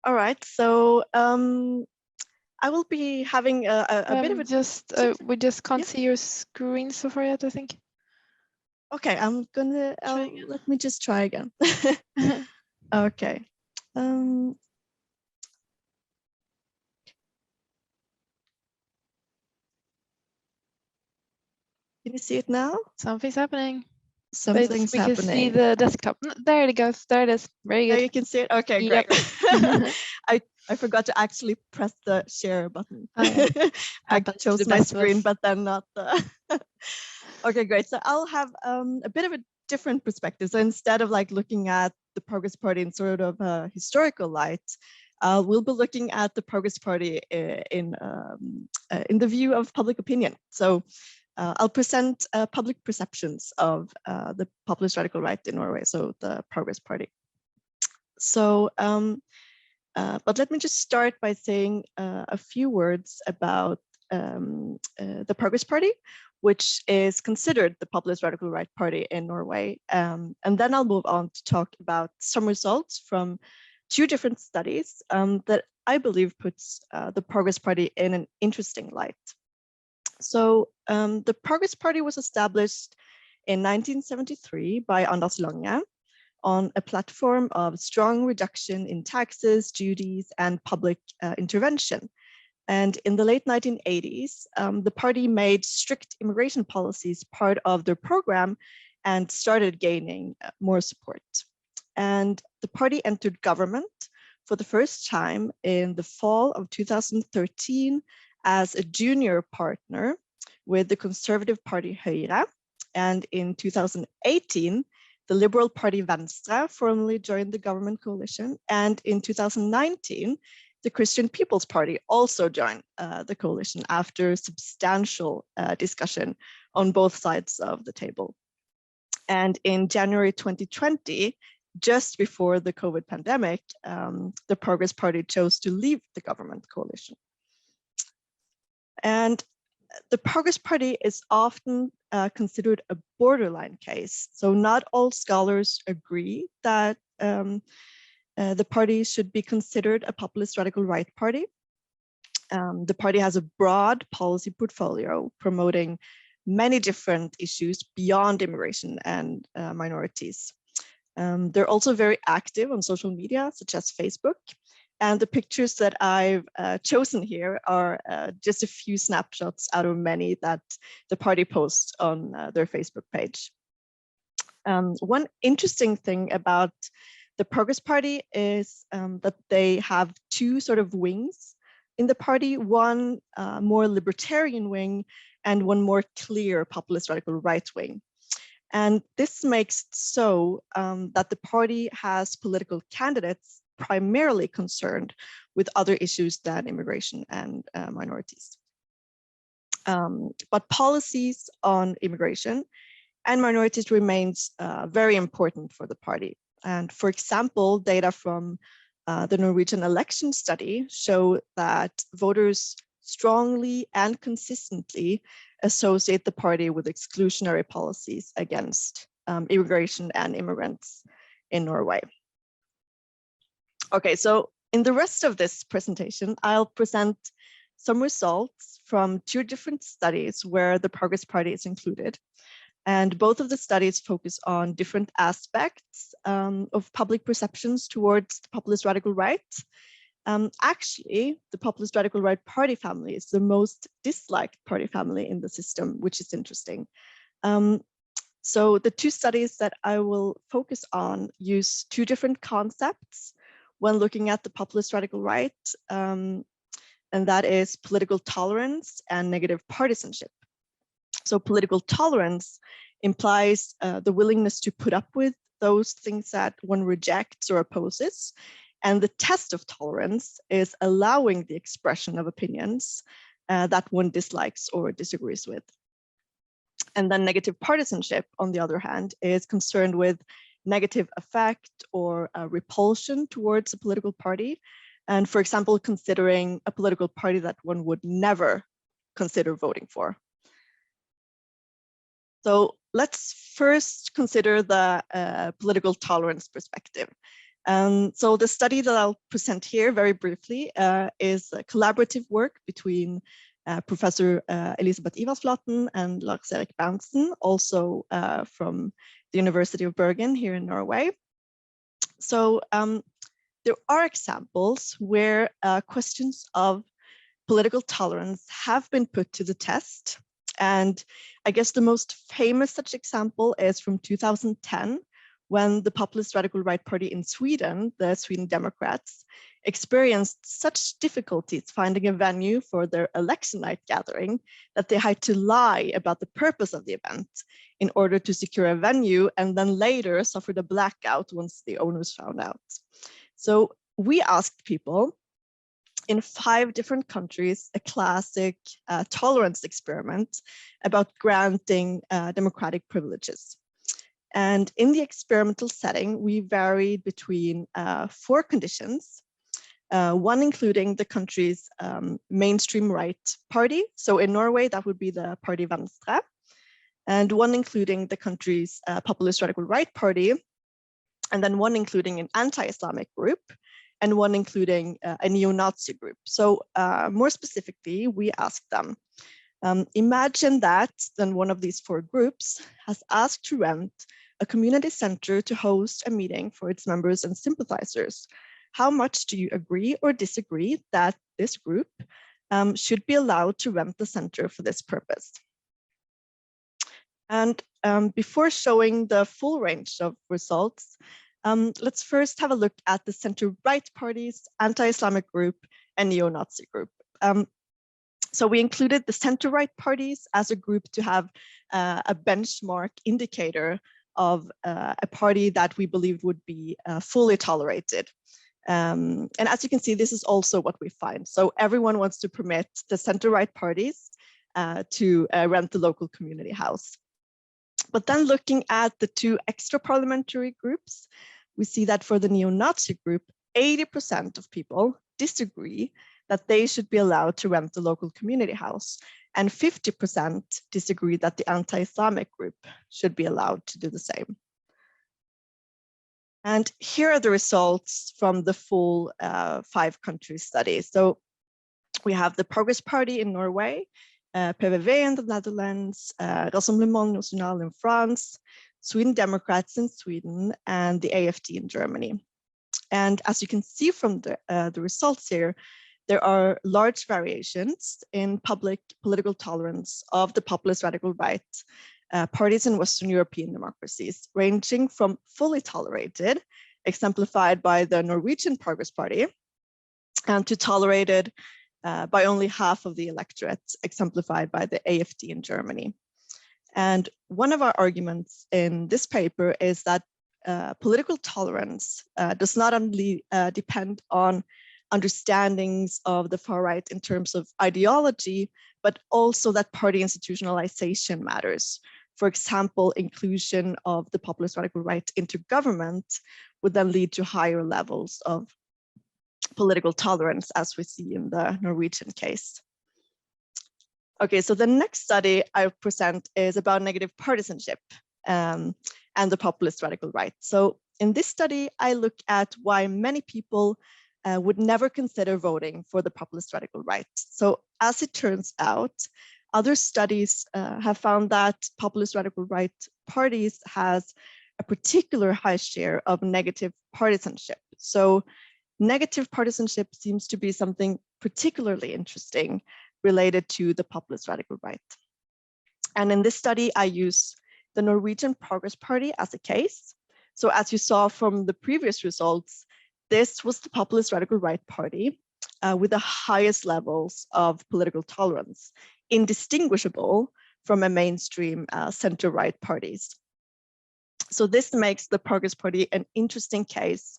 All right. So I will be having a bit of a we just can't see your screen so far yet, I think. Okay, let me just try again. Okay. Can you see it now? Something's happening. Something's we happening. can see the desktop. There it goes. There it is. Very good. There you can see it. Okay, Yep. great. I forgot to actually press the share button. Oh, yeah. I chose my screen, but then not the. Okay, great. So I'll have a bit of a different perspective. So instead of like looking at the Progress Party in sort of a historical light, we'll be looking at the Progress Party in the view of public opinion. So I'll present public perceptions of the populist radical right in Norway, so the Progress Party. So, but let me just start by saying a few words about the Progress Party, which is considered the populist radical right party in Norway. And then I'll move on to talk about some results from two different studies that I believe puts the Progress Party in an interesting light. So the Progress Party was established in 1973 by Anders Lange on a platform of strong reduction in taxes, duties, and public intervention. And in the late 1980s, the party made strict immigration policies part of their program and started gaining more support. And the party entered government for the first time in the fall of 2013 as a junior partner with the conservative party Høyre, and in 2018, the Liberal Party Venstre formally joined the government coalition, and in 2019, the Christian People's Party also joined the coalition after substantial discussion on both sides of the table. And in January 2020, just before the COVID pandemic, the Progress Party chose to leave the government coalition. And the Progress Party is often considered a borderline case. So not all scholars agree that the party should be considered a populist radical right party. The party has a broad policy portfolio promoting many different issues beyond immigration and minorities. They're also very active on social media, such as Facebook. And the pictures that I've chosen here are just a few snapshots out of many that the party posts on their Facebook page. One interesting thing about the Progress Party is that they have two sort of wings in the party, one more libertarian wing and one more clear populist radical right wing. And this makes it so that the party has political candidates primarily concerned with other issues than immigration and minorities. But policies on immigration and minorities remains very important for the party. And for example, data from the Norwegian election study show that voters strongly and consistently associate the party with exclusionary policies against immigration and immigrants in Norway. Okay, so in the rest of this presentation, I'll present some results from two different studies where the Progress Party is included. And both of the studies focus on different aspects of public perceptions towards the populist radical right. Actually, the populist radical right party family is the most disliked party family in the system, which is interesting. So the two studies that I will focus on use two different concepts when looking at the populist radical right, and that is political tolerance and negative partisanship. So political tolerance implies the willingness to put up with those things that one rejects or opposes. And the test of tolerance is allowing the expression of opinions that one dislikes or disagrees with. And then negative partisanship, on the other hand, is concerned with negative effect or repulsion towards a political party. And for example, considering a political party that one would never consider voting for. So let's first consider the political tolerance perspective. So the study that I'll present here very briefly is a collaborative work between Professor Elisabeth Ivarsflaten and Lars-Erik Berntsen, also from the University of Bergen here in Norway. So there are examples where questions of political tolerance have been put to the test. And I guess the most famous such example is from 2010, when the populist radical right party in Sweden, the Sweden Democrats, experienced such difficulties finding a venue for their election night gathering that they had to lie about the purpose of the event in order to secure a venue, and then later suffered a blackout once the owners found out. So we asked people in 5 different countries, a classic tolerance experiment about granting democratic privileges. And in the experimental setting, we varied between 4 conditions, one including the country's mainstream right party. So in Norway, that would be the Party Venstre, and one including the country's populist radical right party, and then one including an anti-Islamic group, and one including a neo-Nazi group. So more specifically, we asked them, imagine that then one of these 4 groups has asked to rent a community center to host a meeting for its members and sympathizers. How much do you agree or disagree that this group should be allowed to rent the center for this purpose? And before showing the full range of results, let's first have a look at the center-right parties, anti-Islamic group, and neo-Nazi group. So we included the center-right parties as a group to have a benchmark indicator of a party that we believed would be fully tolerated. And as you can see, this is also what we find. So everyone wants to permit the center-right parties to rent the local community house. But then looking at the two extra parliamentary groups, we see that for the neo-Nazi group, 80% of people disagree that they should be allowed to rent the local community house, and 50% disagree that the anti-Islamic group should be allowed to do the same. And here are the results from the full 5-country study. So we have the Progress Party in Norway, PVV in the Netherlands, Rassemblement National in France, Sweden Democrats in Sweden, and the AFD in Germany. And as you can see from the results here, there are large variations in public political tolerance of the populist radical right parties in Western European democracies, ranging from fully tolerated, exemplified by the Norwegian Progress Party, and to tolerated by only half of the electorate, exemplified by the AFD in Germany. And one of our arguments in this paper is that political tolerance does not only depend on understandings of the far right in terms of ideology, but also that party institutionalization matters. For example, inclusion of the populist radical right into government would then lead to higher levels of political tolerance, as we see in the Norwegian case. Okay, so the next study I present is about negative partisanship and the populist radical right. So in this study, I look at why many people would never consider voting for the populist radical right. So as it turns out, other studies have found that populist radical right parties has a particular high share of negative partisanship. So negative partisanship seems to be something particularly interesting related to the populist radical right. And in this study, I use the Norwegian Progress Party as a case. So as you saw from the previous results, this was the populist radical right party with the highest levels of political tolerance, indistinguishable from a mainstream center-right parties. So this makes the Progress Party an interesting case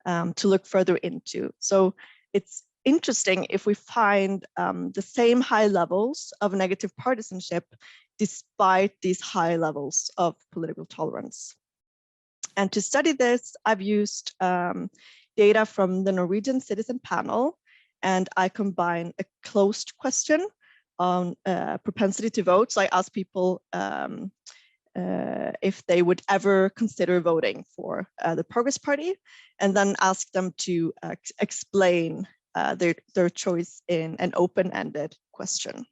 to look further into. So it's interesting if we find the same high levels of negative partisanship despite these high levels of political tolerance. And to study this, I've used data from the Norwegian Citizen Panel, and I combine a closed question on propensity to vote. So I ask people if they would ever consider voting for the Progress Party, and then ask them to explain their choice in an open-ended question.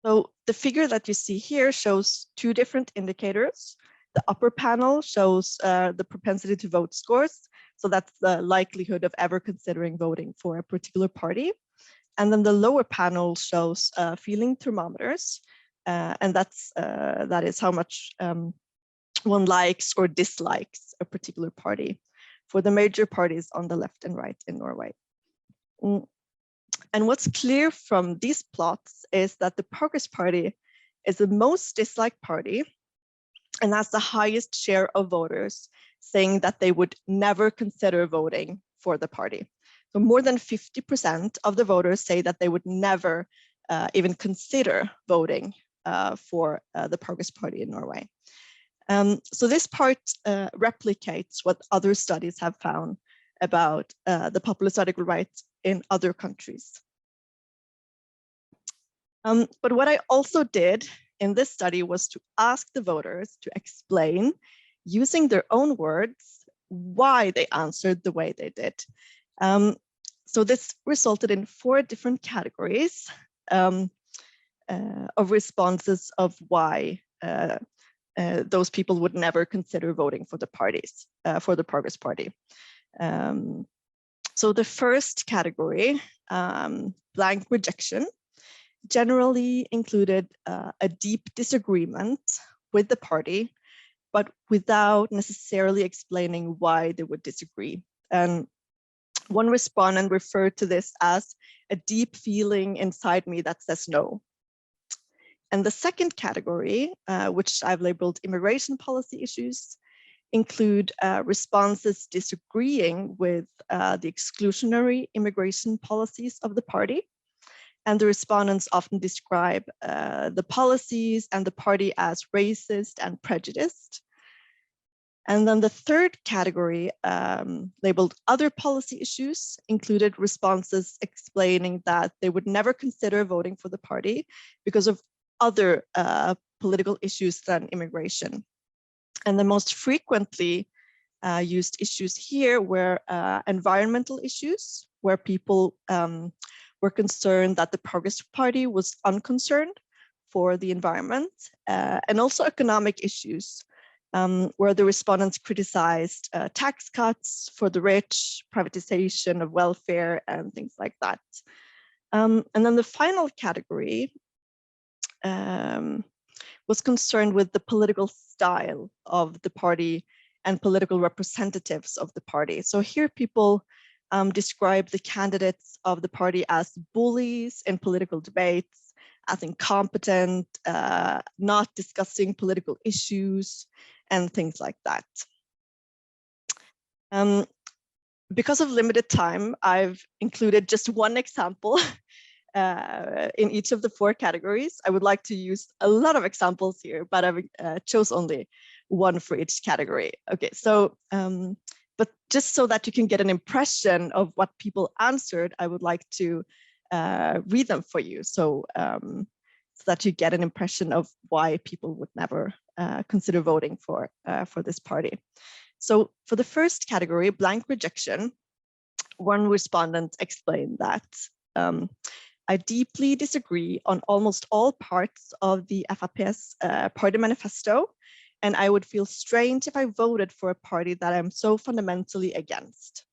So the figure that you see here shows two different indicators. The upper panel shows the propensity to vote scores. So that's the likelihood of ever considering voting for a particular party. And then the lower panel shows feeling thermometers. And that is how much one likes or dislikes a particular party for the major parties on the left and right in Norway. And what's clear from these plots is that the Progress Party is the most disliked party and has the highest share of voters saying that they would never consider voting for the party. So more than 50% of the voters say that they would never even consider voting for the Progress Party in Norway. So this part replicates what other studies have found about the populist radical right in other countries. But what I also did in this study was to ask the voters to explain, using their own words, why they answered the way they did. So this resulted in 4 different categories of responses of why those people would never consider voting for the parties, for the Progress Party. So the first category, blank rejection, generally included a deep disagreement with the party, but without necessarily explaining why they would disagree. And One respondent referred to this as a deep feeling inside me that says no. And the second category, which I've labeled immigration policy issues, include responses disagreeing with the exclusionary immigration policies of the party. And the respondents often describe the policies and the party as racist and prejudiced. And then the third category, labeled other policy issues, included responses explaining that they would never consider voting for the party because of other political issues than immigration. And the most frequently used issues here were environmental issues, where people were concerned that the Progressive Party was unconcerned for the environment, and also economic issues, where the respondents criticized tax cuts for the rich, privatization of welfare, and things like that. And then the final category was concerned with the political style of the party and political representatives of the party. So here people describe the candidates of the party as bullies in political debates, as incompetent, not discussing political issues, and things like that. Because of limited time, I've included just one example in each of the four categories. I would like to use a lot of examples here, but I've chose only one for each category. Okay, so, but just so that you can get an impression of what people answered, I would like to read them for you. So, so that you get an impression of why people would never consider voting for this party. So for the first category, blank rejection, one respondent explained that I deeply disagree on almost all parts of the FAP's party manifesto, and I would feel strange if I voted for a party that I'm so fundamentally against.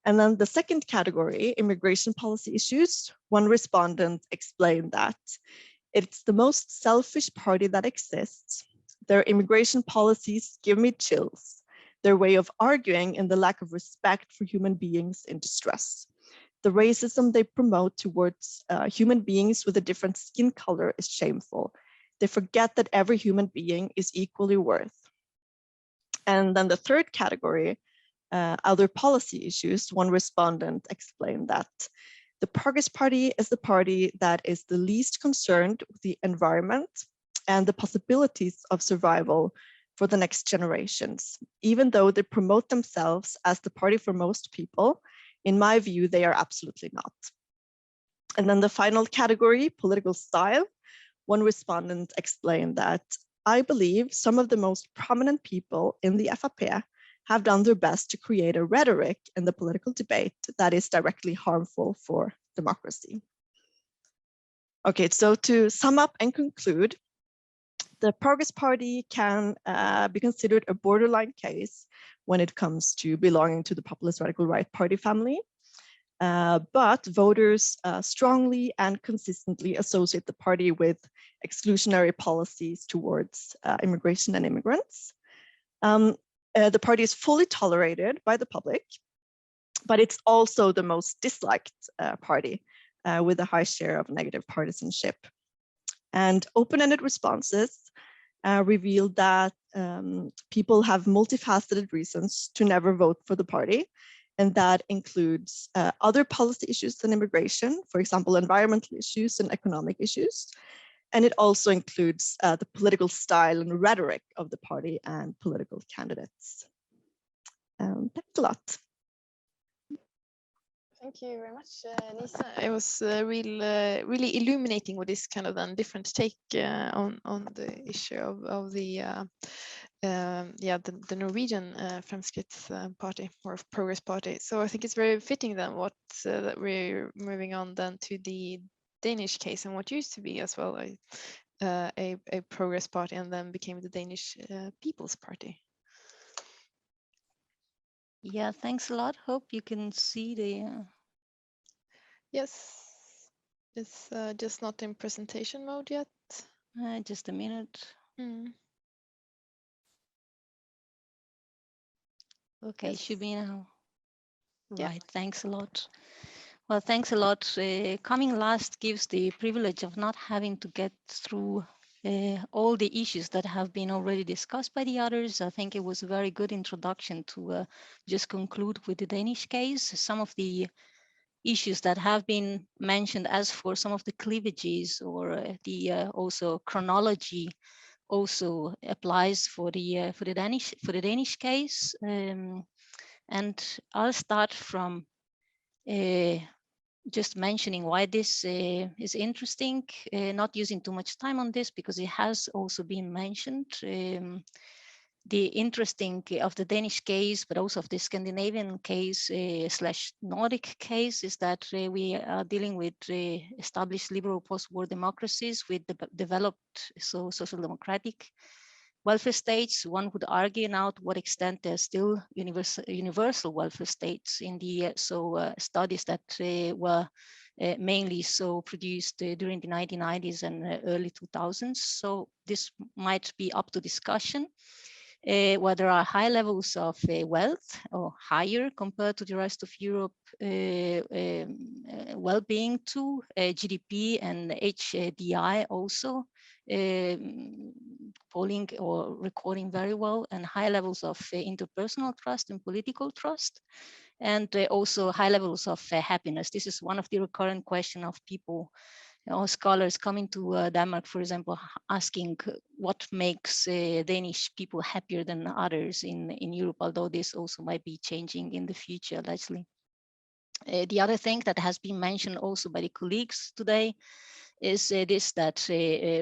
And then the second category, immigration policy issues, one respondent explained that it's the most selfish party that exists. Their immigration policies give me chills. Their way of arguing and the lack of respect for human beings in distress. The racism they promote towards human beings with a different skin color is shameful. They forget that every human being is equally worth. And then the third category, other policy issues, one respondent explained that the Progress Party is the party that is the least concerned with the environment and the possibilities of survival for the next generations. Even though they promote themselves as the party for most people, in my view, they are absolutely not. And then the final category, political style, one respondent explained that I believe some of the most prominent people in the FAP have done their best to create a rhetoric in the political debate that is directly harmful for democracy. Okay, so to sum up and conclude, the Progress Party can be considered a borderline case when it comes to belonging to the populist radical right party family. But voters strongly and consistently associate the party with exclusionary policies towards immigration and immigrants. The party is fully tolerated by the public, but it's also the most disliked party with a high share of negative partisanship. And open-ended responses revealed that people have multifaceted reasons to never vote for the party. And that includes other policy issues than immigration, for example, environmental issues and economic issues. And it also includes the political style and rhetoric of the party and political candidates. Thanks a lot. Thank you very much, Lisa. It was really illuminating with this kind of different take on the issue of the Norwegian Fremskrittspartiet or Progress Party. So I think it's very fitting then that we're moving on then to the Danish case and what used to be as well a Progress Party and then became the Danish People's Party. Yeah, thanks a lot. Hope you can see the. Yes, it's just not in presentation mode yet. Just a minute. Okay, Yes. should be now. Right, thanks a lot. Well, thanks a lot. Coming last gives the privilege of not having to get through all the issues that have been already discussed by the others. I think it was a very good introduction to just conclude with the Danish case. Some of the issues that have been mentioned, as for some of the cleavages or the also chronology, also applies for the Danish case. And I'll start from just mentioning why this is interesting, not using too much time on this because it has also been mentioned. The interesting of the Danish case, but also of the Scandinavian case / Nordic case, is that we are dealing with established liberal post-war democracies with developed social democratic welfare states. One would argue now to what extent there's still universal welfare states in the studies that were mainly produced during the 1990s and early 2000s. So this might be up to discussion. Where there are high levels of wealth, or higher compared to the rest of Europe, well-being too, GDP and HDI also polling or recording very well, and high levels of interpersonal trust and political trust, and also high levels of happiness. This is one of the recurrent questions of people or scholars coming to Denmark, for example, asking what makes Danish people happier than others in Europe, although this also might be changing in the future, allegedly. The other thing that has been mentioned also by the colleagues today is this, that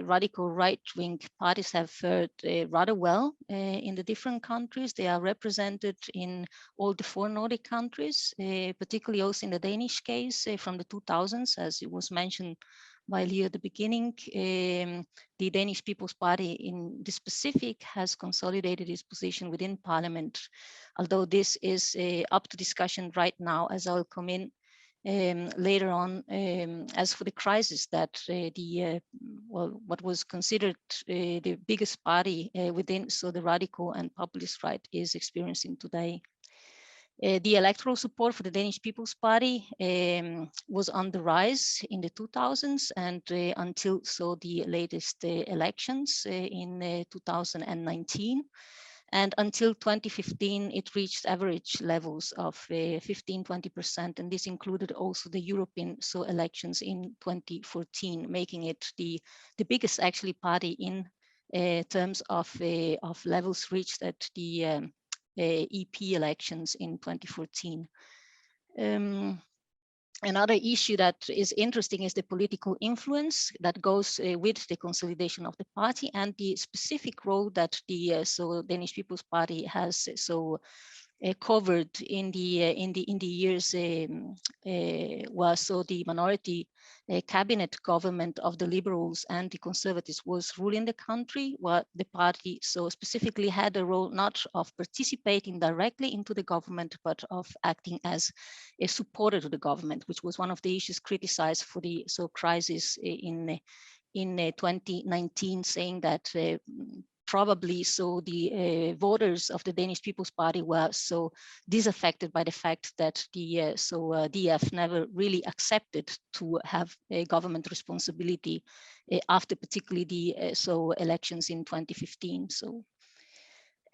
radical right-wing parties have fared rather well in the different countries. They are represented in all the 4 Nordic countries, particularly also in the Danish case from the 2000s, as it was mentioned by Leo at the beginning. The Danish People's Party in the specific has consolidated its position within parliament, although this is up to discussion right now, as I'll come in later on. As for the crisis that what was considered the biggest party within, so the radical and populist right, is experiencing today. The electoral support for the Danish People's Party was on the rise in the 2000s and until the latest elections in 2019. And until 2015, it reached average levels of 15–20%. And this included also the European elections in 2014, making it the biggest actually party in terms of levels reached at the EP elections in 2014. Another issue that is interesting is the political influence that goes with the consolidation of the party, and the specific role that the Danish People's Party has covered in the years was the minority cabinet government of the Liberals and the Conservatives was ruling the country, where the party specifically had a role not of participating directly into the government, but of acting as a supporter to the government, which was one of the issues criticized for the crisis in 2019, saying that probably the voters of the Danish People's Party were disaffected by the fact that the DF never really accepted to have a government responsibility after particularly the elections in 2015.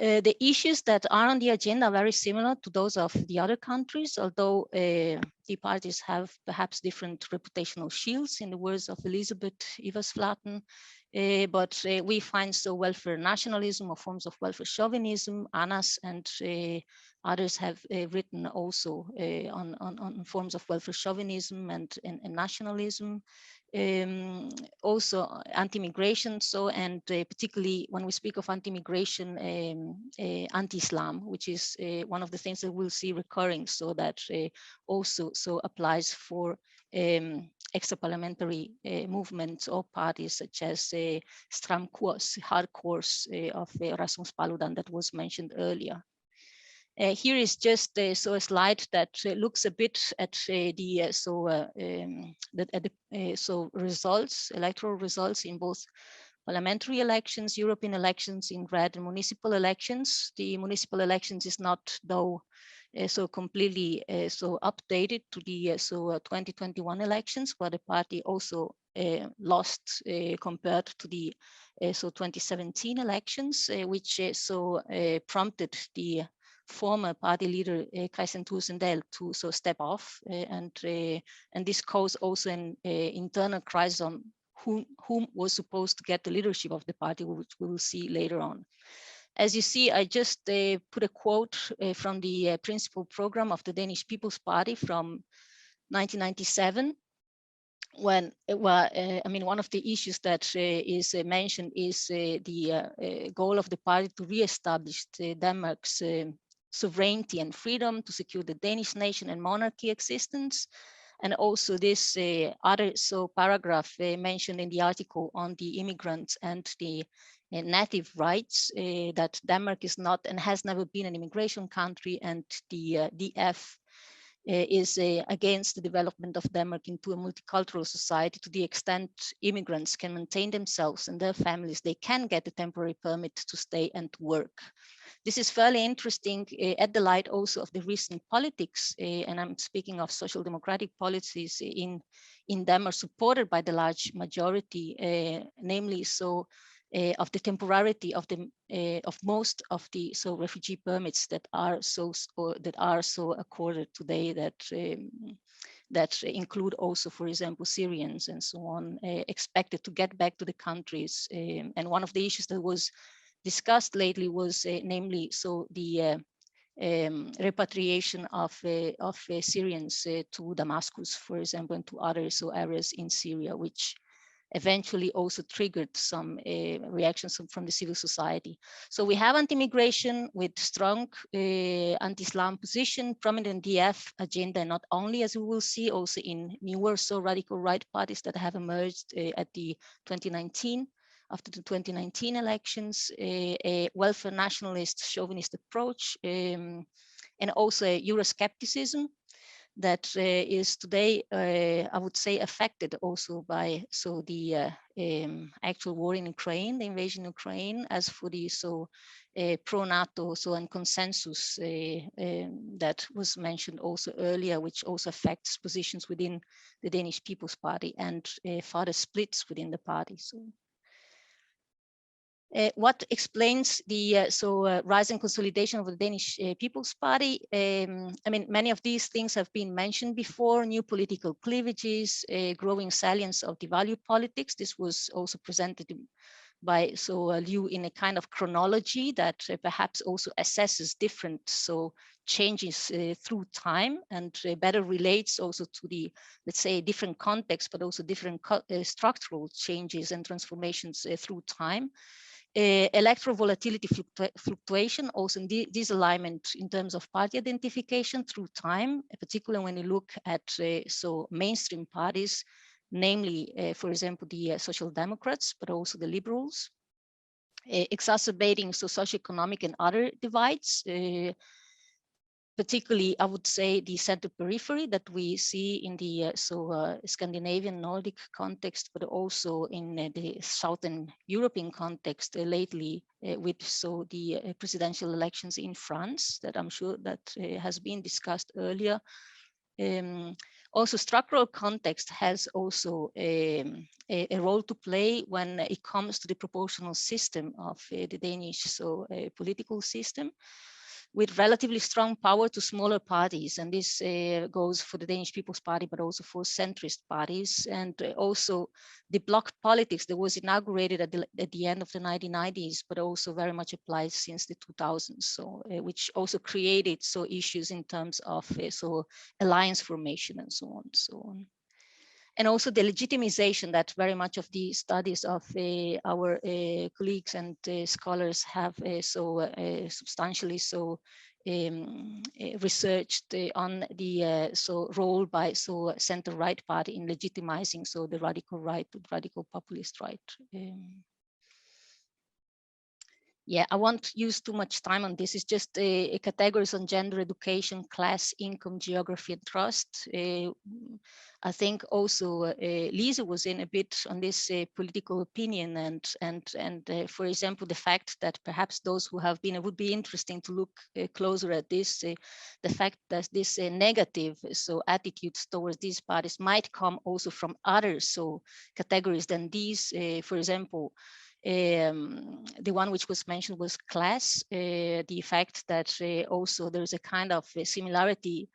The issues that are on the agenda are very similar to those of the other countries, although the parties have perhaps different reputational shields, in the words of Elisabeth Iversflaten. But we find welfare nationalism or forms of welfare chauvinism. Anas and others have written also on forms of welfare chauvinism and nationalism. Also anti-immigration, and particularly when we speak of anti-immigration, anti-Islam, which is one of the things that we'll see recurring, so that also applies for extra-parliamentary movements or parties such as Stram Kurs, hard course of Rasmus Paludan that was mentioned earlier. Here is just a slide that looks a bit at the results, electoral results in both parliamentary elections, European elections in red, and municipal elections. The municipal elections is not, though, so completely so updated to the 2021 elections, where the party also lost compared to the 2017 elections, which prompted the former party leader Kristian Thulesen Dahl to step off, and this caused also an internal crisis on whom was supposed to get the leadership of the party, which we will see later on. As you see, I just put a quote from the principal program of the Danish People's Party from 1997. When I mean, one of the issues that is mentioned is the goal of the party to re-establish Denmark's sovereignty and freedom, to secure the Danish nation and monarchy existence. And also this other paragraph mentioned in the article on the immigrants and the native rights, that Denmark is not and has never been an immigration country, and the DF is against the development of Denmark into a multicultural society. To the extent immigrants can maintain themselves and their families, they can get a temporary permit to stay and work. This is fairly interesting at the light also of the recent politics, and I'm speaking of social democratic policies in Denmark supported by the large majority, namely of the temporarity of the of most of the refugee permits that are accorded today, that include also, for example, Syrians and so on, expected to get back to the countries. And one of the issues that was discussed lately was namely the repatriation of Syrians to Damascus, for example, and to other areas in Syria, which eventually also triggered some reactions from the civil society. So we have anti-immigration with strong anti-Islam position, prominent DF agenda, not only, as we will see, also in newer radical right parties that have emerged at the 2019, after the 2019 elections, a welfare nationalist chauvinist approach, and also a Euroscepticism that is today, I would say, affected also by the actual war in Ukraine, the invasion of Ukraine, as for the pro-NATO and consensus that was mentioned also earlier, which also affects positions within the Danish People's Party and further splits within the party. What explains the rise and consolidation of the Danish People's Party? I mean, many of these things have been mentioned before: new political cleavages, growing salience of the value politics. This was also presented by Liu in a kind of chronology that perhaps also assesses different changes through time, and better relates also to the, let's say, different contexts, but also different structural changes and transformations through time. Electoral volatility fluctuation, also in this alignment in terms of party identification through time, particularly when you look at mainstream parties, namely, for example, the Social Democrats, but also the Liberals, exacerbating socioeconomic and other divides, particularly, I would say, the center periphery that we see in the Scandinavian Nordic context, but also in the Southern European context lately with the presidential elections in France, that I'm sure that has been discussed earlier. Also, structural context has also a role to play when it comes to the proportional system of the Danish political system, with relatively strong power to smaller parties. And this goes for the Danish People's Party, but also for centrist parties. And also the bloc politics that was inaugurated at the end of the 1990s, but also very much applies since the 2000s, which also created issues in terms of alliance formation and so on. And also the legitimization that very much of the studies of our colleagues and scholars have substantially researched on the role by center right party in legitimizing the radical right, radical populist right. Yeah, I won't use too much time on this. It's just categories on gender, education, class, income, geography, and trust. I think also Lise was in a bit on this political opinion and for example, the fact that perhaps those who have been, it would be interesting to look closer at this, the fact that this negative attitudes towards these parties might come also from other categories than these. For example, the one which was mentioned was class, the fact that also there's a kind of similarity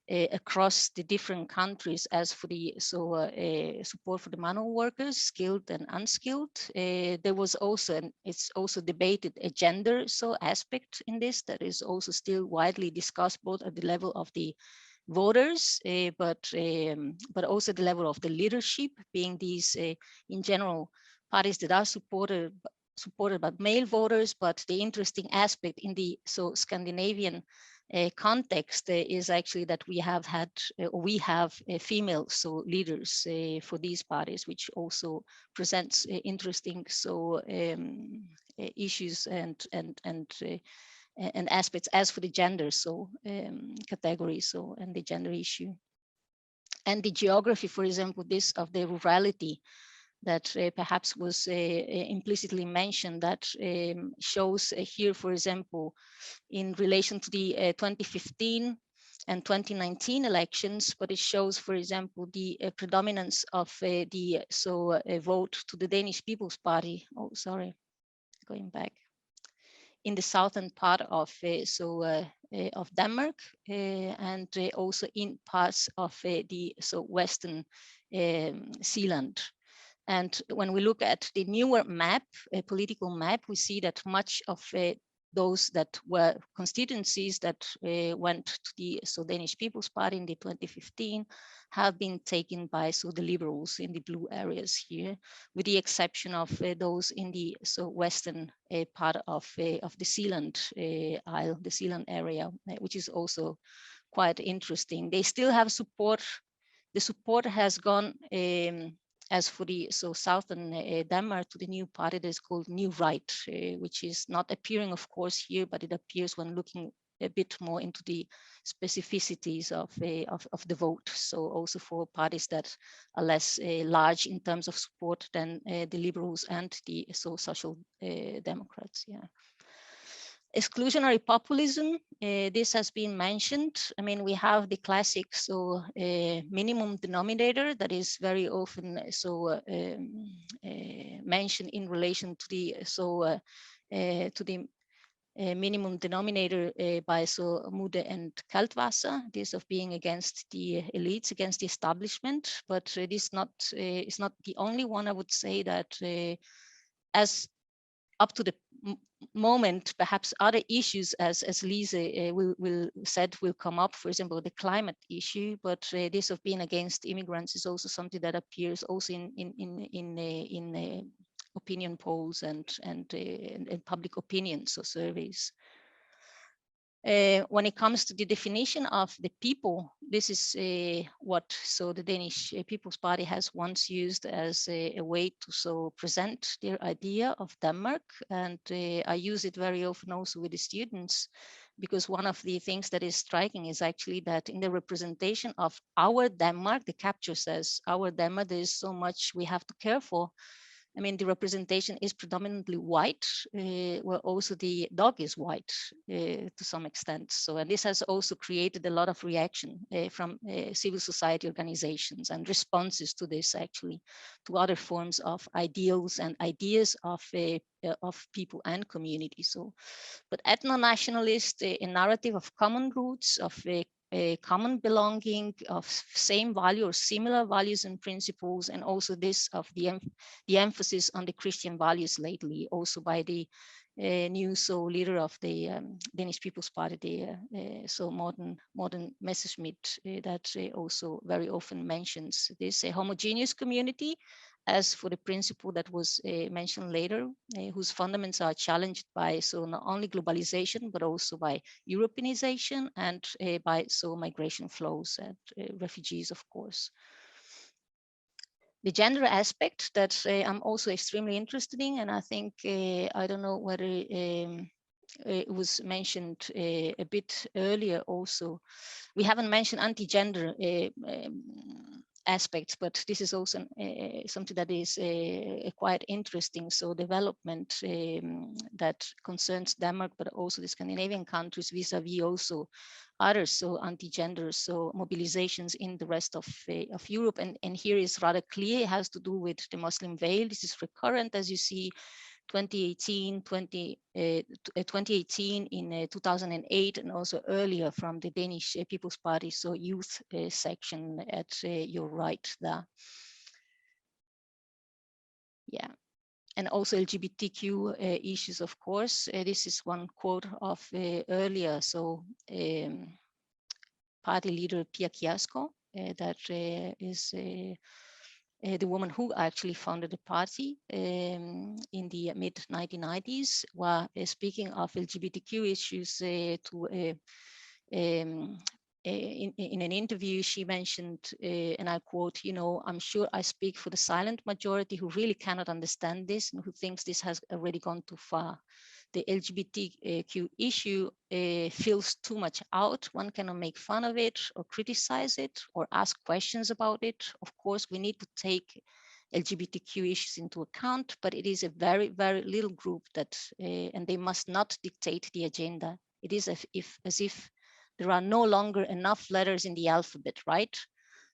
across the different countries as for the support for the manual workers, skilled and unskilled. There was also, and it's also debated, a gender aspect in this that is also still widely discussed both at the level of the voters, but also the level of the leadership, being these in general parties that are supported by male voters. But the interesting aspect in the Scandinavian context is actually that we have had female leaders for these parties, which also presents interesting issues and aspects as for the gender category and the gender issue and the geography, for example, this of the rurality that perhaps was implicitly mentioned, that shows here, for example, in relation to the 2015 and 2019 elections, but it shows, for example, the predominance of the vote to the Danish People's Party. Oh, sorry, going back. In the southern part of Denmark and also in parts of the western Zealand. And when we look at the newer map, a political map, we see that much of those that were constituencies that went to the Danish People's Party in the 2015 have been taken by the liberals in the blue areas here, with the exception of those in the western part of the Zealand Isle, the Zealand area, which is also quite interesting. They still have support. The support has gone as for the southern Denmark to the new party that is called New Right, which is not appearing, of course, here, but it appears when looking a bit more into the specificities of the vote. So also for parties that are less large in terms of support than the Liberals and the Social Democrats. Yeah. Exclusionary populism, this has been mentioned. I mean, we have the classic minimum denominator that is very often mentioned in relation to the minimum denominator by Mude and Kaltwasser, this of being against the elites, against the establishment. But this is not the only one. I would say that as up to the moment, perhaps other issues, as Lise will come up, for example, the climate issue, but this of being against immigrants is also something that appears also in opinion polls and public opinion surveys. When it comes to the definition of the people, this is what the Danish People's Party has once used as a way to present their idea of Denmark, and I use it very often also with the students, because one of the things that is striking is actually that in the representation of our Denmark, the capture says our Denmark, there is so much we have to care for. I mean, the representation is predominantly white, where also the dog is white to some extent. So, and this has also created a lot of reaction from civil society organizations and responses to this, actually, to other forms of ideals and ideas of people and communities. So, but ethno-nationalist, a narrative of common roots, of a common belonging, of same value or similar values and principles, and also this of the emphasis on the Christian values lately, also by the new leader of the Danish People's Party, the modern Messerschmidt, that also very often mentions this a homogeneous community, as for the principle that was mentioned later, whose fundaments are challenged by not only globalization, but also by Europeanization and by migration flows and refugees, of course. The gender aspect that I'm also extremely interested in, and I think I don't know whether it was mentioned a bit earlier also. We haven't mentioned anti-gender aspects, but this is also something that is quite interesting. So development that concerns Denmark, but also the Scandinavian countries vis-a-vis also others, so anti-gender, so mobilizations in the rest of Europe. And here is rather clear, it has to do with the Muslim veil. This is recurrent, as you see, 2018, 2018 in 2008, and also earlier from the Danish People's Party, so youth section at your right there. Yeah, and also LGBTQ issues, of course. This is one quote of earlier, so party leader Pia Kjærsgaard, that is the woman who actually founded the party in the mid-1990s, were speaking of LGBTQ issues in an interview. She mentioned, and I quote, you know, "I'm sure I speak for the silent majority who really cannot understand this and who thinks this has already gone too far. The LGBTQ issue feels too much out. One cannot make fun of it or criticize it or ask questions about it. Of course, we need to take LGBTQ issues into account, but it is a very, very little group that, and they must not dictate the agenda. It is as if there are no longer enough letters in the alphabet, right?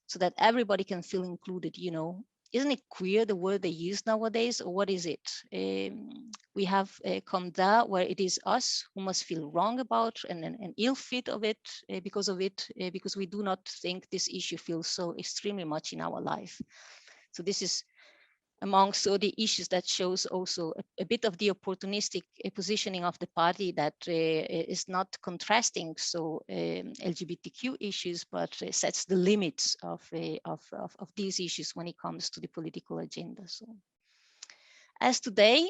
So that everybody can feel included, you know. Isn't it queer, the word they use nowadays, or what is it? We have come there where it is us who must feel wrong about and ill fit of it because we do not think this issue feels so extremely much in our life. So this is amongst the issues that shows also a bit of the opportunistic positioning of the party that is not contrasting LGBTQ issues, but sets the limits of these issues when it comes to the political agenda. So, as today,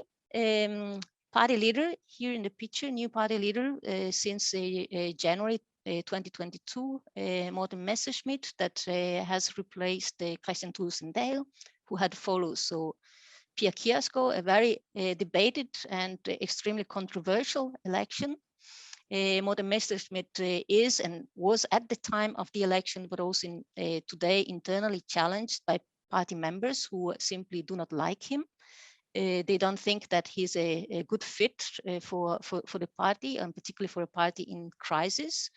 party leader here in the picture, new party leader since January 2022, Morten Messerschmidt, that has replaced Christian Thulesen Dahl, who had followed Pia Kjærsgaard, a very debated and extremely controversial election. Morten Messerschmidt is and was at the time of the election, but also today internally challenged by party members who simply do not like him. They don't think that he's a good fit for the party, and particularly for a party in crisis.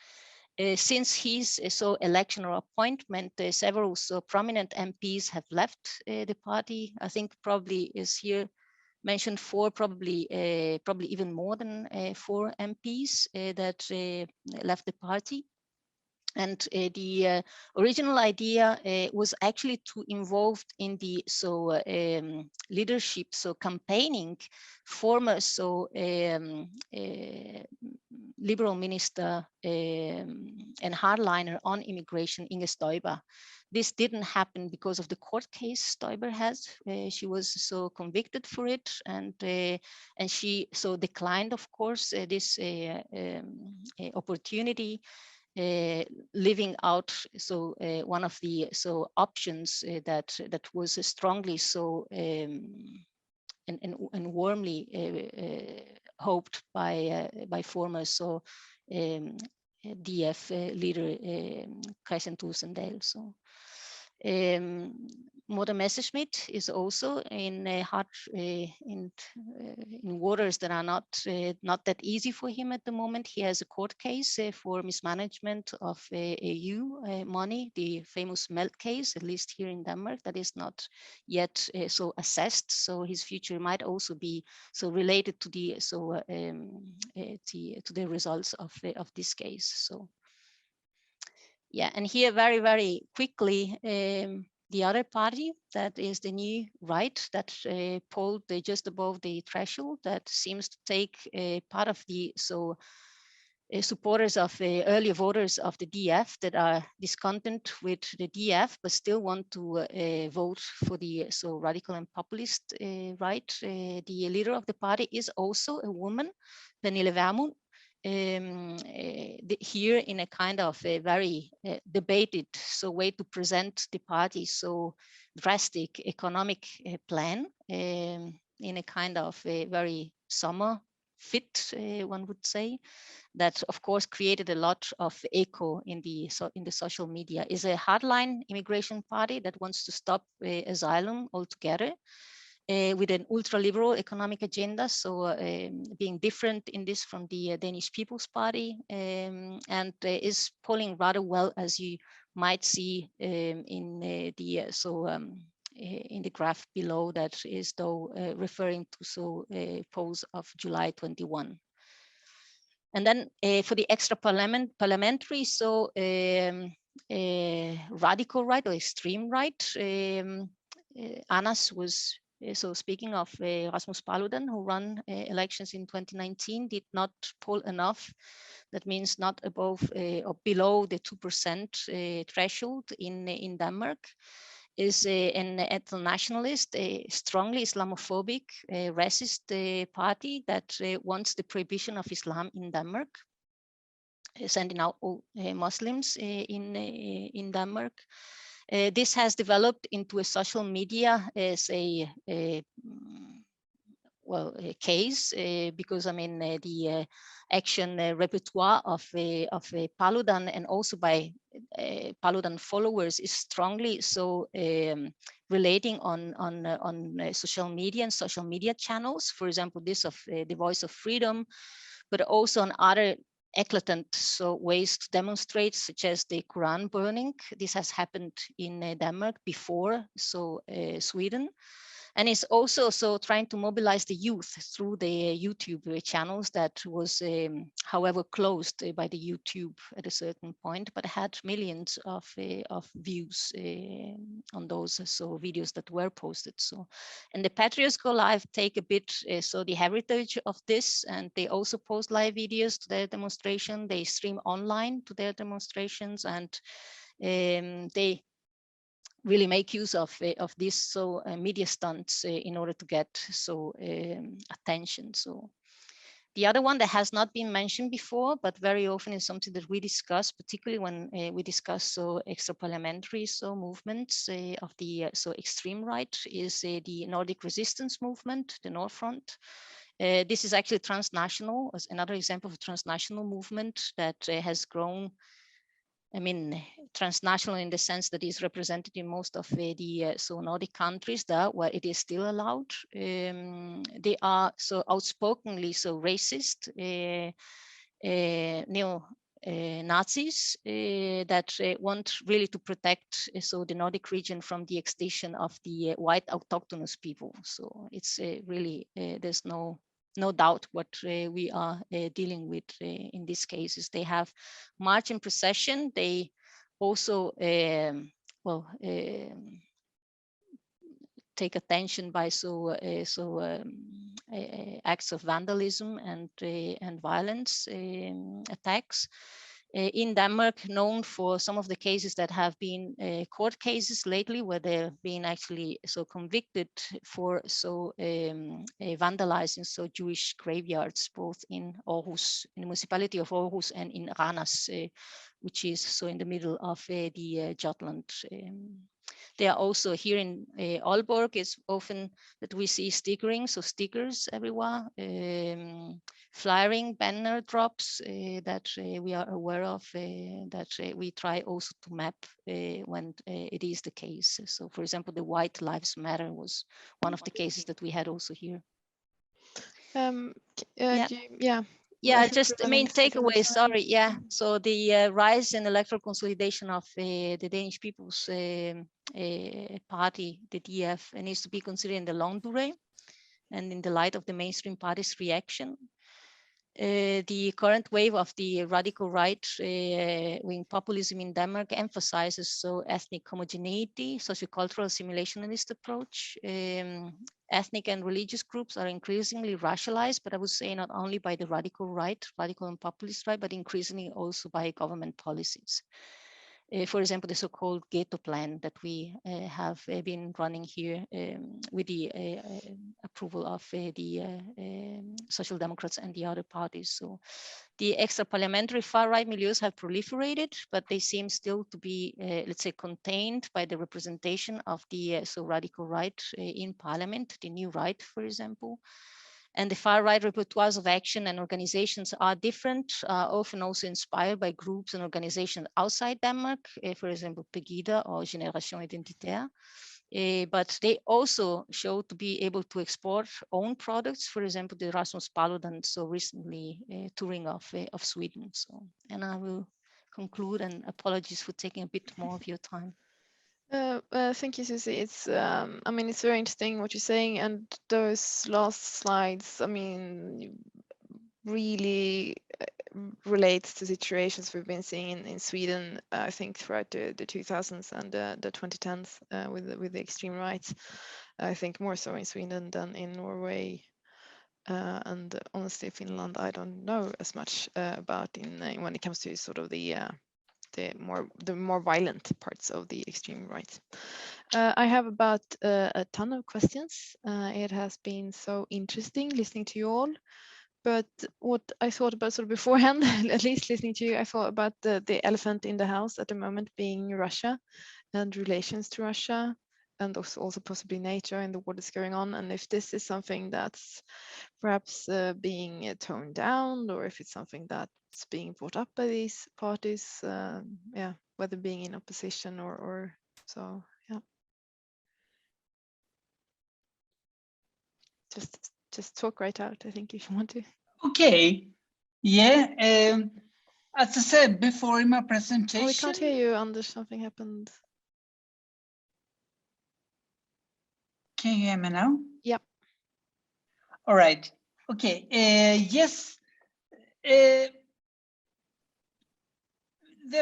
Since his election or appointment, several prominent MPs have left the party. I think probably is here mentioned four, probably even more than 4 MPs that left the party. And the original idea was actually to involve in the leadership, campaigning former liberal minister and hardliner on immigration, Inger Støjberg. This didn't happen because of the court case Støjberg has. She was convicted for it, and she declined, of course, this opportunity. Living out one of the options that was strongly and warmly hoped by former DF leader Christian Thulesen Dahl. Morten Messerschmidt is also in waters that are not that easy for him at the moment. He has a court case for mismanagement of EU money, the famous Melt case, at least here in Denmark, that is not yet assessed. So his future might also be related to the to the results of this case. So. Yeah, and here very, very quickly, the other party, that is the new right, that polled just above the threshold, that seems to take part of the supporters of early voters of the DF that are discontent with the DF, but still want to vote for the radical and populist right. The leader of the party is also a woman, Pernille Vermund. here in a kind of a very debated way to present the party so drastic economic plan in a kind of a very summer fit, one would say, that of course created a lot of echo in the social media. Is a hardline immigration party that wants to stop asylum altogether, with an ultra-liberal economic agenda, so being different in this from the Danish People's Party, and is polling rather well, as you might see in the graph below, that is though referring to polls of July 21. And then for the extra parliamentary, so radical right or extreme right, Anas was, so speaking of Rasmus Paludan, who ran elections in 2019, did not poll enough. That means not above or below the 2% threshold in Denmark. Is an ethno-nationalist, a strongly Islamophobic, racist party that wants the prohibition of Islam in Denmark, sending out all Muslims in Denmark. This has developed into a social media as a case, because I mean the action repertoire of Paludan and also by Paludan followers is strongly relating on social media and social media channels. For example, this of the Voice of Freedom, but also on other eclatant ways to demonstrate, such as the Quran burning. This has happened in Denmark before, Sweden. And it's also trying to mobilize the youth through the YouTube channels that was, however, closed by the YouTube at a certain point, but had millions of views on those videos that were posted. And the Patriots Go Live take a bit the heritage of this, and they also post live videos to their demonstration. They stream online to their demonstrations, and they really make use of these media stunts in order to get attention. So the other one that has not been mentioned before, but very often is something that we discuss, particularly when we discuss extra parliamentary movements of the extreme right, is the Nordic resistance movement, the North Front. This is actually transnational, as another example of a transnational movement that has grown. I mean, transnational in the sense that is represented in most of the Nordic countries there, where it is still allowed. They are outspokenly racist, neo-Nazis that want really to protect the Nordic region from the extinction of the white autochthonous people. So it's really, there's no doubt what we are dealing with in these cases. They have march and procession. They also take attention by acts of vandalism and violence attacks. In Denmark, known for some of the cases that have been court cases lately, where they've been actually convicted for vandalizing Jewish graveyards, both in Aarhus, in the municipality of Aarhus, and in Randers, which is in the middle of the Jutland. They are also here in Aalborg. It's often that we see stickering, stickers everywhere, flyering, banner drops that we are aware of, that we try also to map when it is the case. So, for example, the White Lives Matter was one of the cases that we had also here. Yeah, just main takeaway, sorry, yeah. So the rise in electoral consolidation of the Danish People's Party, the DF, needs to be considered in the long durée and in the light of the mainstream party's reaction. The current wave of the radical right-wing populism in Denmark emphasizes ethnic homogeneity, sociocultural assimilationist approach. Ethnic and religious groups are increasingly racialized, but I would say not only by the radical right, radical and populist right, but increasingly also by government policies. For example, the so-called ghetto plan that we have been running here with the approval of the Social Democrats and the other parties. So the extra-parliamentary far-right milieus have proliferated, but they seem still to be, let's say, contained by the representation of the so radical right in parliament, the new right, for example. And the far-right repertoires of action and organizations are different, often also inspired by groups and organizations outside Denmark, for example, Pegida or Génération Identitaire. But they also show to be able to export own products, for example, the Rasmus Paludan, so recently touring of Sweden. So, and I will conclude, and apologies for taking a bit more of your time. Thank you, Susi. It's, I mean, it's very interesting what you're saying, and those last slides, I mean, really relates to situations we've been seeing in Sweden, I think, throughout the 2000s and the 2010s with the extreme right. I think more so in Sweden than in Norway. And honestly, Finland, I don't know as much about when it comes to sort of the more violent parts of the extreme right. I have about a ton of questions. It has been so interesting listening to you all. But what I thought about sort of beforehand, at least listening to you, I thought about the elephant in the house at the moment being Russia and relations to Russia, and also possibly NATO and the war that's going on. And if this is something that's perhaps being toned down, or if it's something that's being brought up by these parties, yeah, whether being in opposition or so, yeah. Just talk right out, I think, if you want to. Okay. Yeah. As I said before in my presentation. Oh, we can't hear you, Anders. Something happened. Can you hear me now? Yep. All right. Okay. Yes. The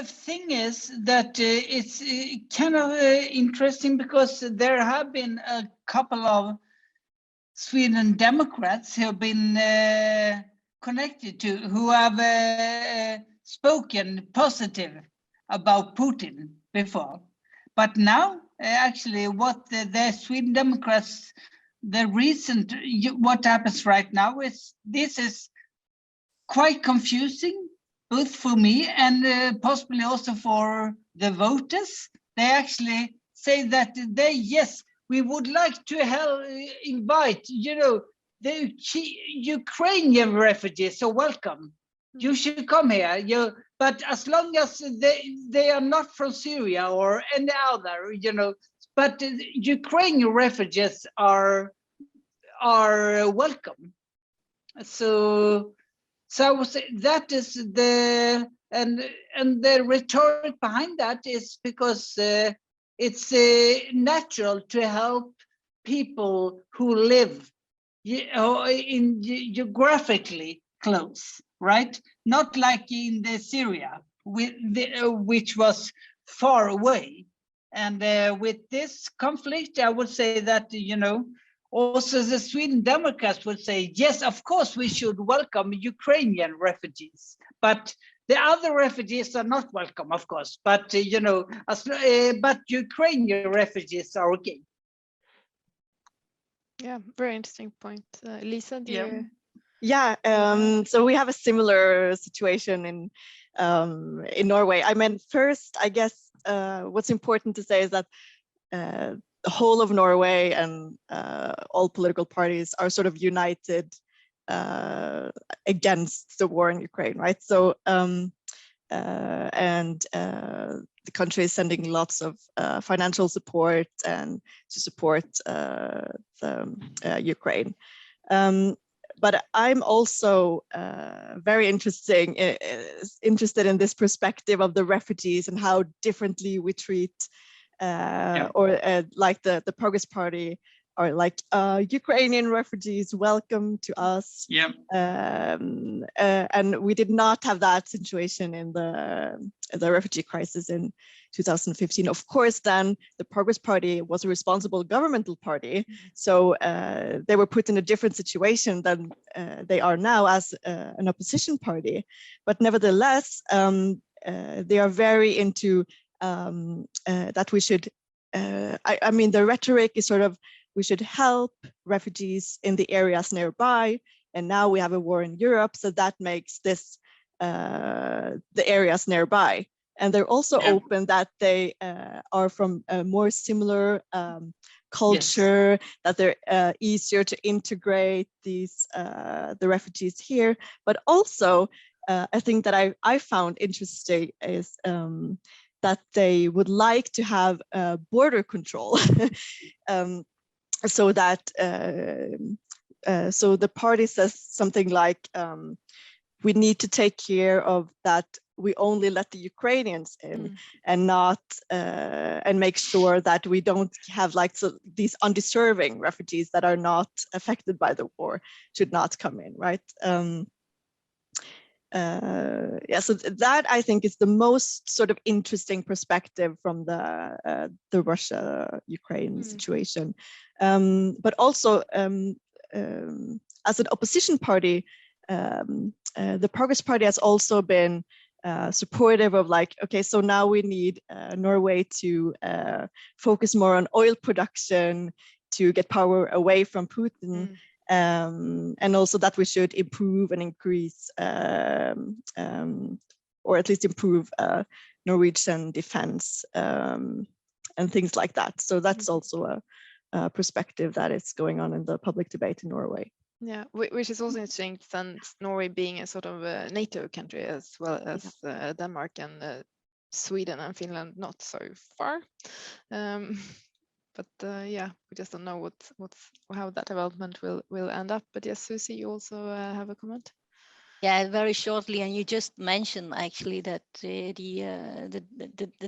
thing is that it's kind of interesting because there have been a couple of Sweden Democrats who have been connected to, who have spoken positive about Putin before. But now, actually, what the Sweden Democrats, what happens right now is, this is quite confusing, both for me and possibly also for the voters. They actually say that yes, we would like to invite, the Ukrainian refugees are welcome. You should come here. But as long as they are not from Syria or any other, but Ukrainian refugees are welcome. So I would say that is and the rhetoric behind that is because it's natural to help people who live in geographically close, right? Not like in the Syria, which was far away. And with this conflict, I would say that, also the Sweden Democrats would say, yes, of course, we should welcome Ukrainian refugees, but the other refugees are not welcome, of course, but, but Ukrainian refugees are okay. Yeah, very interesting point. Lisa, do you? Yeah, so we have a similar situation in Norway. I mean, first, I guess what's important to say is that the whole of Norway and all political parties are sort of united against the war in Ukraine, right? So, the country is sending lots of financial support and to support Ukraine. But I'm also very interested in this perspective of the refugees and how differently we treat like the Progress Party are like Ukrainian refugees, welcome to us. Yeah. And we did not have that situation in the refugee crisis in 2015. Of course, then the Progress Party was a responsible governmental party, so they were put in a different situation than they are now as an opposition party. But nevertheless, they are very into that we should. I mean, the rhetoric is sort of we should help refugees in the areas nearby, and now we have a war in Europe, so that makes this the areas nearby. And they're also open that they are from a more similar culture, that they're easier to integrate these the refugees here. But also, a thing that I found interesting is that they would like to have border control, so that so the party says something like, we need to take care of that. We only let the Ukrainians in, and not and make sure that we don't have like these undeserving refugees that are not affected by the war should not come in, right? Yeah, so that I think is the most sort of interesting perspective from the Russia-Ukraine situation, but also as an opposition party, the Progress Party has also been supportive of like, okay, so now we need Norway to focus more on oil production to get power away from Putin, and also that we should improve and increase, or at least improve Norwegian defense and things like that. So that's also a perspective that is going on in the public debate in Norway. Yeah, which is also interesting, since Norway being a sort of a NATO country as well as Denmark and Sweden and Finland not so far. But yeah, we just don't know how that development will end up. But yes, Susi, you also have a comment. Yeah, very shortly, and you just mentioned actually that the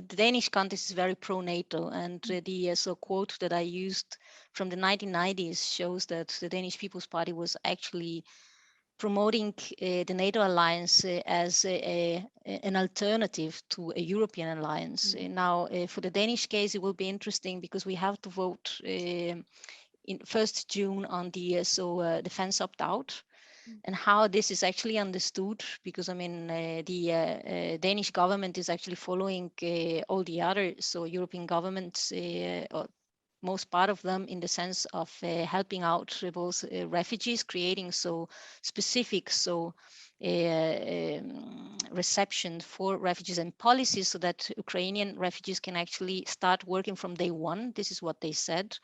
Danish context is very pro-NATO, and the quote that I used from the 1990s shows that the Danish People's Party was actually promoting the NATO alliance as an alternative to a European alliance. Now, for the Danish case, it will be interesting because we have to vote in 1st June on the defense opt-out. And how this is actually understood, because I mean the Danish government is actually following all the other European governments, or most part of them, in the sense of helping out both refugees, creating specific reception for refugees and policies, so that Ukrainian refugees can actually start working from day one. This is what they said.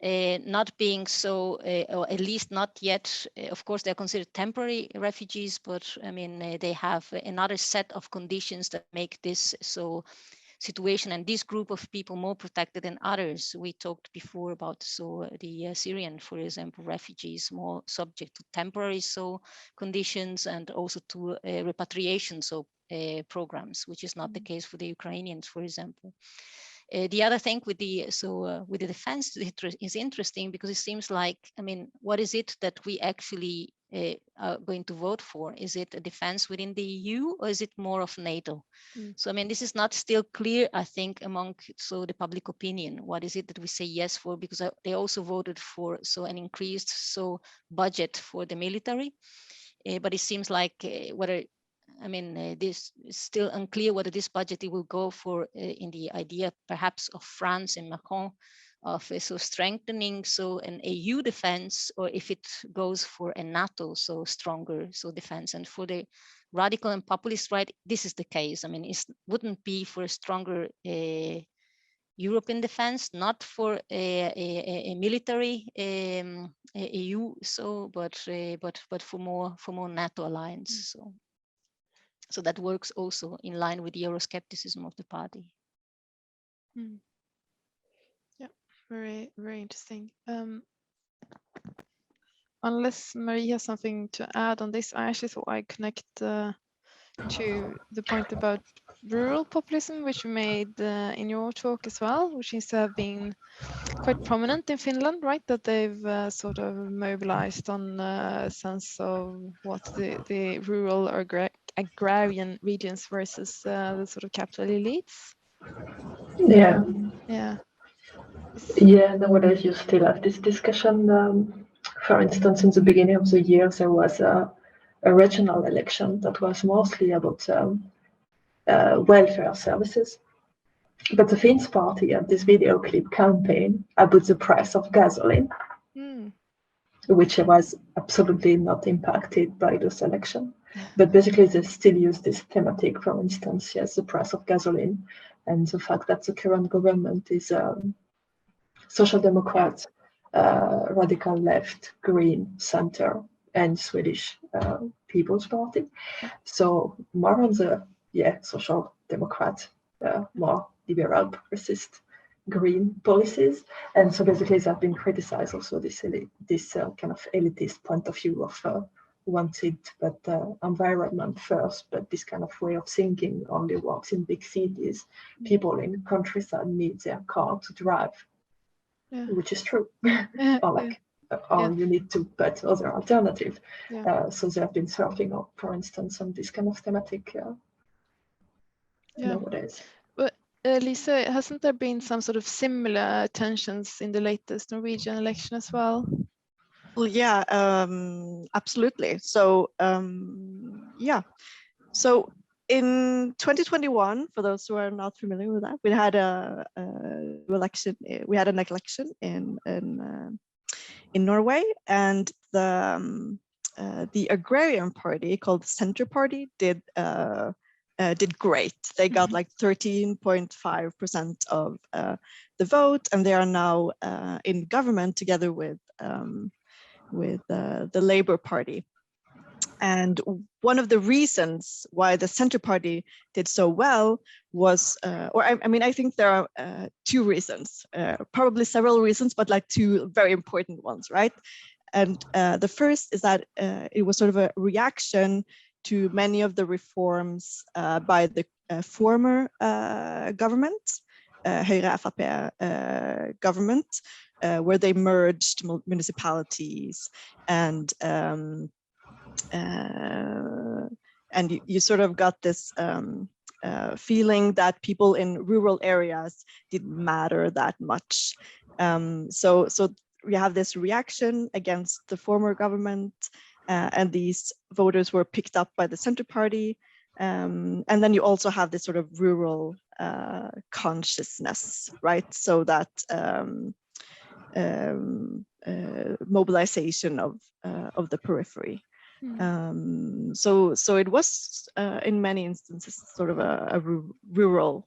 Not being or at least not yet, of course, they're considered temporary refugees, but I mean, they have another set of conditions that make this situation and this group of people more protected than others. We talked before about the Syrian, for example, refugees more subject to temporary conditions, and also to repatriation programs, which is not the case for the Ukrainians, for example. The other thing with the defense is interesting, because it seems like, I mean, what is it that we actually are going to vote for? Is it a defense within the EU, or is it more of NATO? So I mean, this is not still clear, I think, among the public opinion. What is it that we say yes for? Because they also voted for an increased budget for the military, but it seems like whether, I mean, this is still unclear whether this budget will go for in the idea perhaps of France and Macron of strengthening an EU defense, or if it goes for a NATO stronger defense. And for the radical and populist right, this is the case. I mean, it wouldn't be for a stronger European defense, not for a military EU, but for more NATO alliance. So that works also in line with the Euroscepticism of the party. Yeah, very, very interesting. Unless Marie has something to add on this, I actually thought I'd connect to the point about rural populism, which you made in your talk as well, which seems to have been quite prominent in Finland, right? That they've sort of mobilized on a sense of what the rural or agrarian regions versus the sort of capital elites. Yeah, nowadays you still have this discussion. For instance, in the beginning of the year, there was a regional election that was mostly about welfare services. But the Finns party at this video clip campaign about the price of gasoline, which was absolutely not impacted by this election. But basically they still use this thematic, for instance, yes, the price of gasoline and the fact that the current government is Social Democrat, radical left, green, center, and Swedish People's Party. So more on the Social Democrat, more liberal, progressist, green policies. And so basically they've been criticized also this kind of elitist point of view of wanted but environment first, but this kind of way of thinking only works in big cities. People in countryside need their car to drive, which is true. Or you need to put other alternative. So they have been surfing up, for instance, on this kind of thematic nowadays. But Lise, hasn't there been some sort of similar tensions in the latest Norwegian election as well? Well, yeah, absolutely. So, So in 2021, for those who are not familiar with that, we had an election in Norway, and the agrarian party called the Center Party did great. They got like 13.5% of the vote, and they are now in government together with the Labour Party. And one of the reasons why the Center Party did so well was, I think there are two reasons, probably several reasons, but like two very important ones, right? And the first is that it was sort of a reaction to many of the reforms by the former government, Høyre-FrP government, where they merged municipalities and you sort of got this feeling that people in rural areas didn't matter that much. So we have this reaction against the former government, and these voters were picked up by the Center Party. And then you also have this sort of rural consciousness, right? So that mobilization of the periphery. So it was in many instances sort of a rural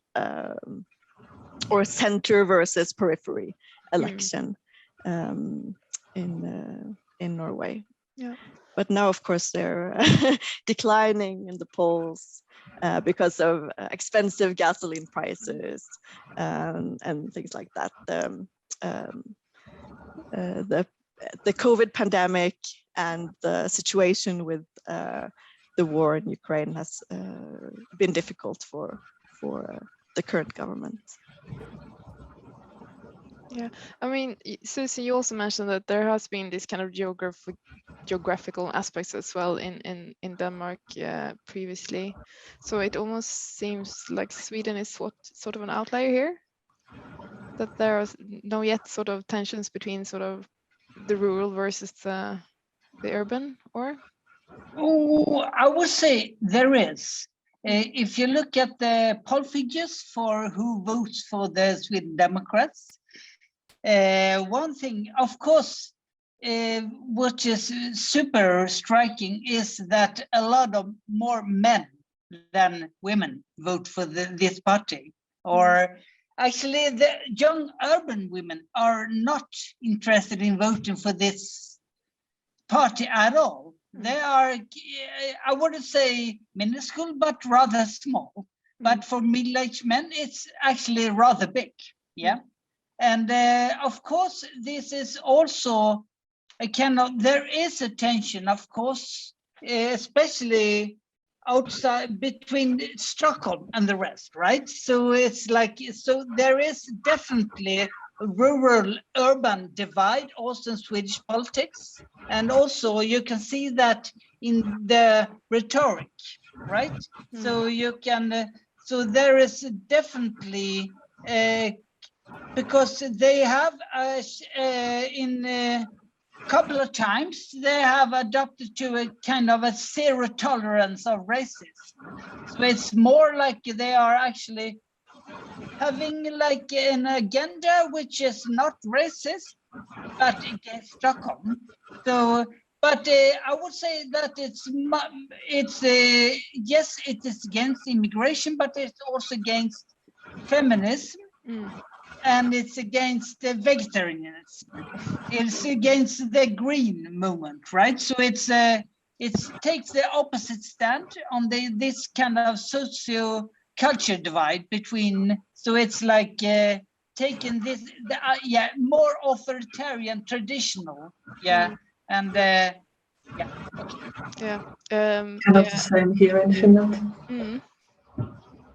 or center versus periphery election in Norway. Yeah. But now, of course, they're declining in the polls because of expensive gasoline prices and things like that. The COVID pandemic and the situation with the war in Ukraine has been difficult for the current government. Yeah, I mean, Susi, you also mentioned that there has been this kind of geographical aspects as well in Denmark previously. So it almost seems like Sweden is sort of an outlier here, that there are no yet sort of tensions between sort of the rural versus the urban, or? Oh, I would say there is. If you look at the poll figures for who votes for the Sweden Democrats, one thing, of course, which is super striking is that a lot of more men than women vote for this party. Or actually, the young urban women are not interested in voting for this party at all. They are, I wouldn't say minuscule, but rather small. But for middle-aged men, it's actually rather big. Yeah. And of course, this is also a kind of, there is a tension, of course, especially outside between Stockholm and the rest, right? So it's like, so there is definitely a rural-urban divide also in Swedish politics. And also you can see that in the rhetoric, right? So you can, so there is definitely because they have in a couple of times they have adopted to a kind of a zero tolerance of racism. So it's more like they are actually having like an agenda which is not racist, but against Stockholm. So, but I would say that it's yes, it is against immigration, but it's also against feminism, and it's against vegetarianism. It's against the green movement, right? So it takes the opposite stand on this kind of socio-culture divide between. So it's like taking this, more authoritarian, traditional, and okay. Kind of the same here in Finland.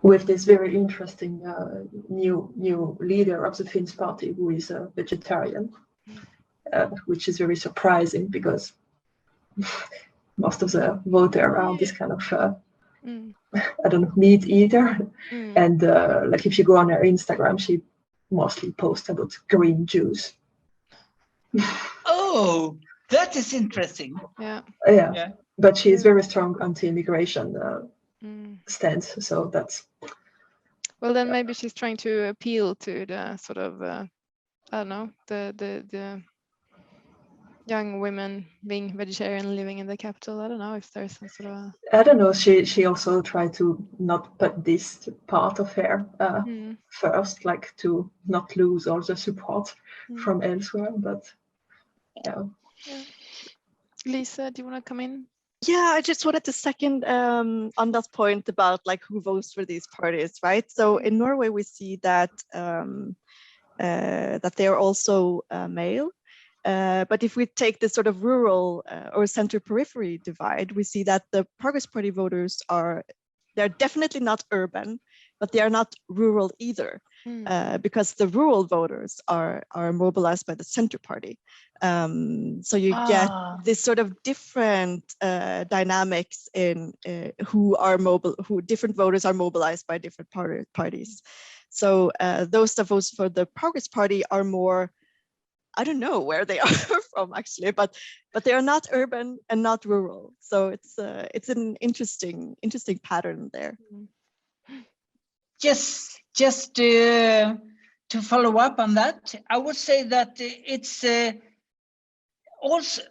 With this very interesting new leader of the Finns party who is a vegetarian, which is very surprising because most of the voters are this kind of I don't know, meat eater, and like if you go on her Instagram, she mostly posts about green juice. Oh, that is interesting. Yeah. But she is very strong anti-immigration stance, so that's. Well, then maybe she's trying to appeal to the sort of I don't know, the young women being vegetarian living in the capital. I don't know if there's some sort of. I don't know. She also tried to not put this part of her first, like to not lose all the support from elsewhere. But yeah. Lise, do you want to come in? Yeah, I just wanted to second on that point about like who votes for these parties, right? So in Norway, we see that that they are also male. But if we take the sort of rural or center periphery divide, we see that the Progress Party voters they're definitely not urban, but they are not rural either, because the rural voters are mobilized by the center party. So you get this sort of different dynamics in who different voters are mobilized by different parties. So those that vote for the Progress Party are more, I don't know where they are from actually, but they are not urban and not rural. So it's an interesting pattern there. Just to follow up on that, I would say that it's also,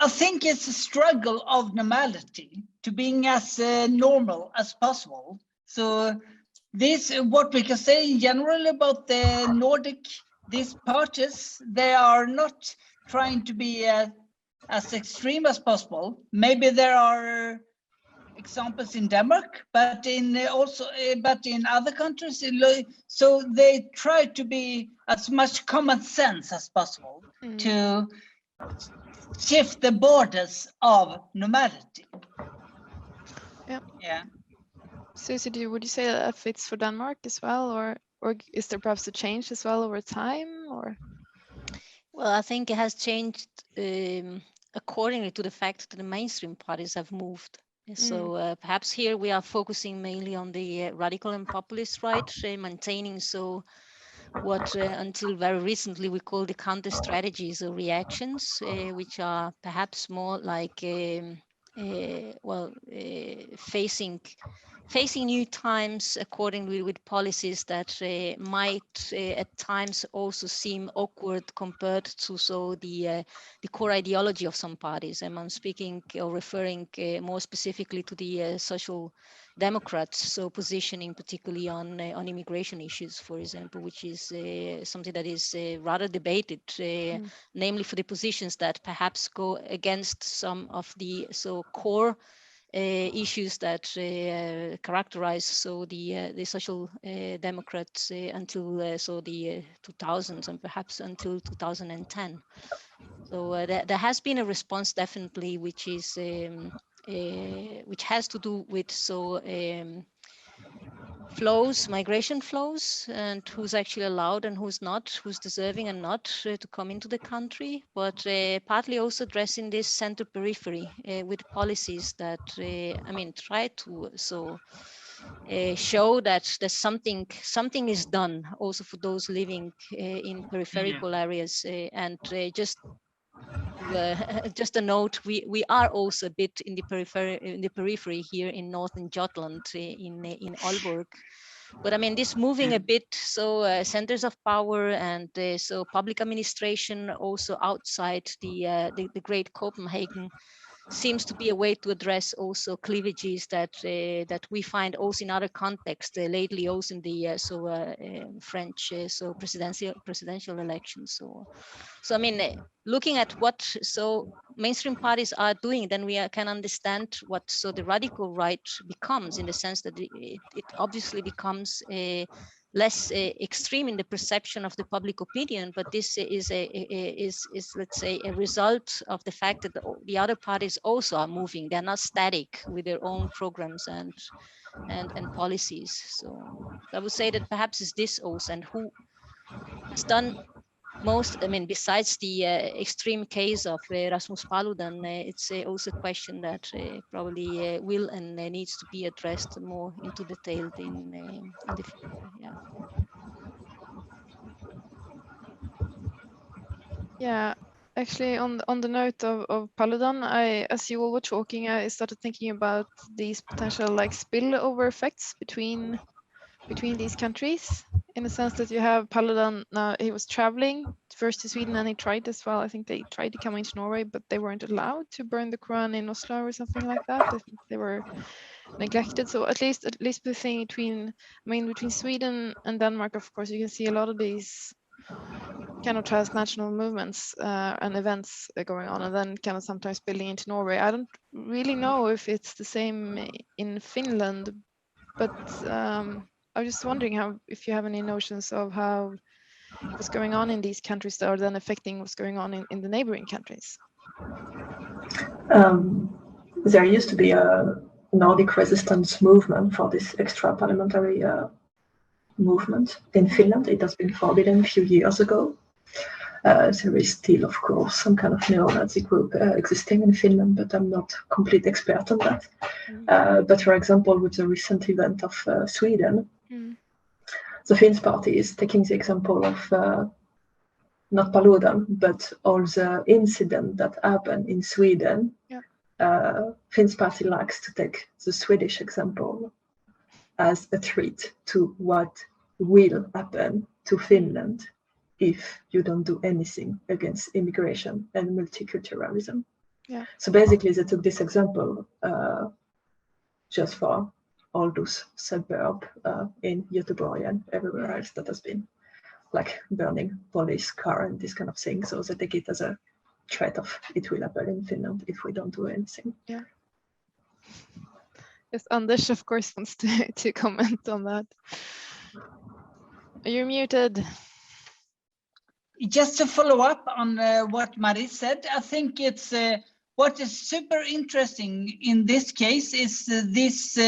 I think it's a struggle of normality to being as normal as possible. So this, what we can say in general about the Nordic, these parties, they are not trying to be as extreme as possible. Maybe there are examples in Denmark, but in other countries, so they try to be as much common sense as possible to shift the borders of normality. Yeah. Susi, would you say that fits for Denmark as well, or is there perhaps a change as well over time, or? Well, I think it has changed accordingly to the fact that the mainstream parties have moved. So perhaps here we are focusing mainly on the radical and populist right, maintaining what until very recently we call the counter strategies or reactions, which are perhaps more like facing new times accordingly with policies that might at times also seem awkward compared to the core ideology of some parties. And I'm speaking or referring more specifically to the social Democrats, so positioning particularly on immigration issues, for example, which is something that is rather debated, namely for the positions that perhaps go against some of the core issues that characterize the social Democrats until the 2000s and perhaps until 2010. So there has been a response definitely, which is which has to do with flows, migration flows, and who's actually allowed and who's not, who's deserving and not to come into the country, but partly also addressing this center periphery with policies that try to show that there's something is done also for those living in peripheral areas, and just a note, we are also a bit in the periphery here in northern Jutland, in Aalborg, But I mean, this moving a bit, so centers of power and so public administration also outside the Great Copenhagen seems to be a way to address also cleavages that we find also in other contexts lately, also in the French so presidential elections. So I mean, looking at what mainstream parties are doing, then we can understand what the radical right becomes, in the sense that it obviously becomes less extreme in the perception of the public opinion, but this is let's say a result of the fact that the other parties also are moving. They're not static with their own programs and policies. So I would say that perhaps it's this also, and who has done most, I mean, besides the extreme case of Rasmus Paludan, it's also a question that probably will and needs to be addressed more into detail in the future. Yeah. Yeah, actually, on the note of Paludan, as you all were talking, I started thinking about these potential like spillover effects between these countries, in the sense that you have Paludan now. He was traveling first to Sweden, and he tried as well. I think they tried to come into Norway, but they weren't allowed to burn the Quran in Oslo or something like that. I think they were neglected. So at least the thing between Sweden and Denmark, of course, you can see a lot of these kind of transnational movements and events going on, and then kind of sometimes spilling into Norway. I don't really know if it's the same in Finland, but I was just wondering if you have any notions of how what's going on in these countries that are then affecting what's going on in the neighboring countries. There used to be a Nordic resistance movement for this extra parliamentary movement in Finland. It has been forbidden a few years ago. There is still, of course, some kind of neo-Nazi group existing in Finland, but I'm not a complete expert on that. But for example, with the recent event of Sweden, the Finns party is taking the example of not Paludan, but all the incident that happened in Sweden. Finns party likes to take the Swedish example as a threat to what will happen to Finland if you don't do anything against immigration and multiculturalism. So basically they took this example just for all those suburbs in Göteborg and everywhere else that has been like burning police car and this kind of thing. So they take it as a threat of it will happen in Finland if we don't do anything. Yeah. Yes, Anders, of course, wants to comment on that. You're muted. Just to follow up on what Marie said, I think it's what is super interesting in this case is this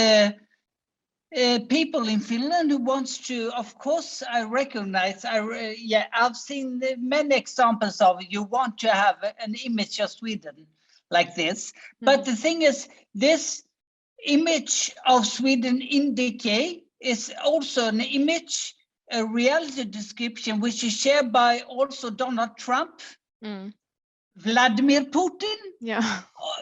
people in Finland who wants to, of course, I recognize, I've seen many examples of you want to have an image of Sweden like this. But the thing is, this image of Sweden in decay is also an image, a reality description, which is shared by also Donald Trump, Vladimir Putin,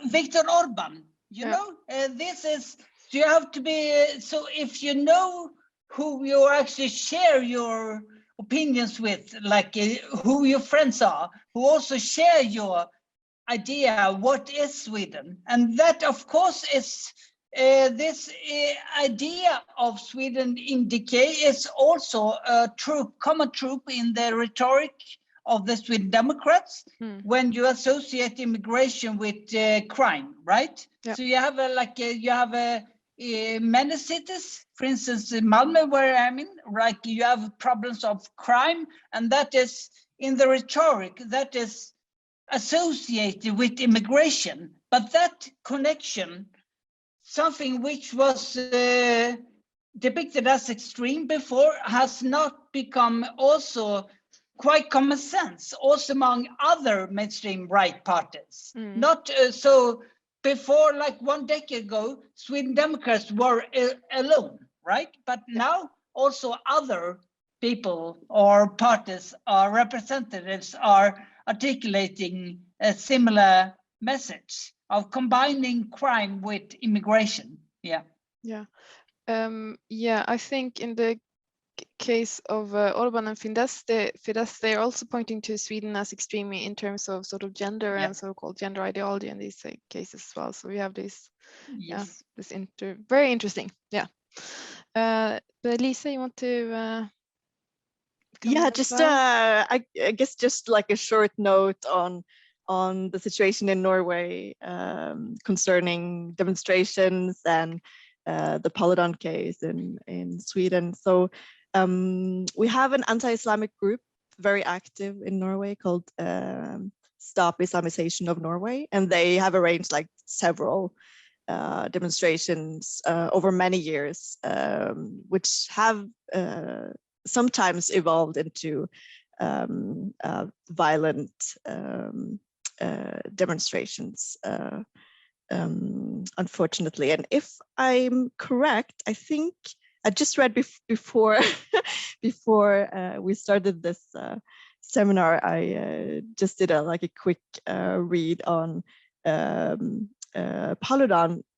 Viktor Orban. You know, this is, you have to be, so if you know who you actually share your opinions with, like who your friends are, who also share your idea, what is Sweden? And that, of course, is this idea of Sweden in decay is also a common trope in the rhetoric of the Sweden Democrats when you associate immigration with crime, right? So you have many cities, for instance, in Malmö, where I'm in, like you have problems of crime, and that is in the rhetoric that is associated with immigration. But that connection, something which was depicted as extreme before, has not become also quite common sense, also among other mainstream right parties. Not so before, like 1 decade ago, Sweden Democrats were alone, right? But now also other people or parties or representatives are articulating a similar message of combining crime with immigration. Yeah, I think in the case of Orban and Fidesz, they are also pointing to Sweden as extreme in terms of sort of gender and so-called gender ideology in these cases as well. So we have this, this very interesting, but Lise, you want to? Yeah, just I guess just like a short note on the situation in Norway concerning demonstrations and the Paludan case in Sweden. So we have an anti-Islamic group very active in Norway called Stop Islamization of Norway, and they have arranged like several demonstrations over many years, which have sometimes evolved into violent demonstrations, unfortunately. And if I'm correct, I think I just read before we started this seminar, I just did a quick read on Paludan,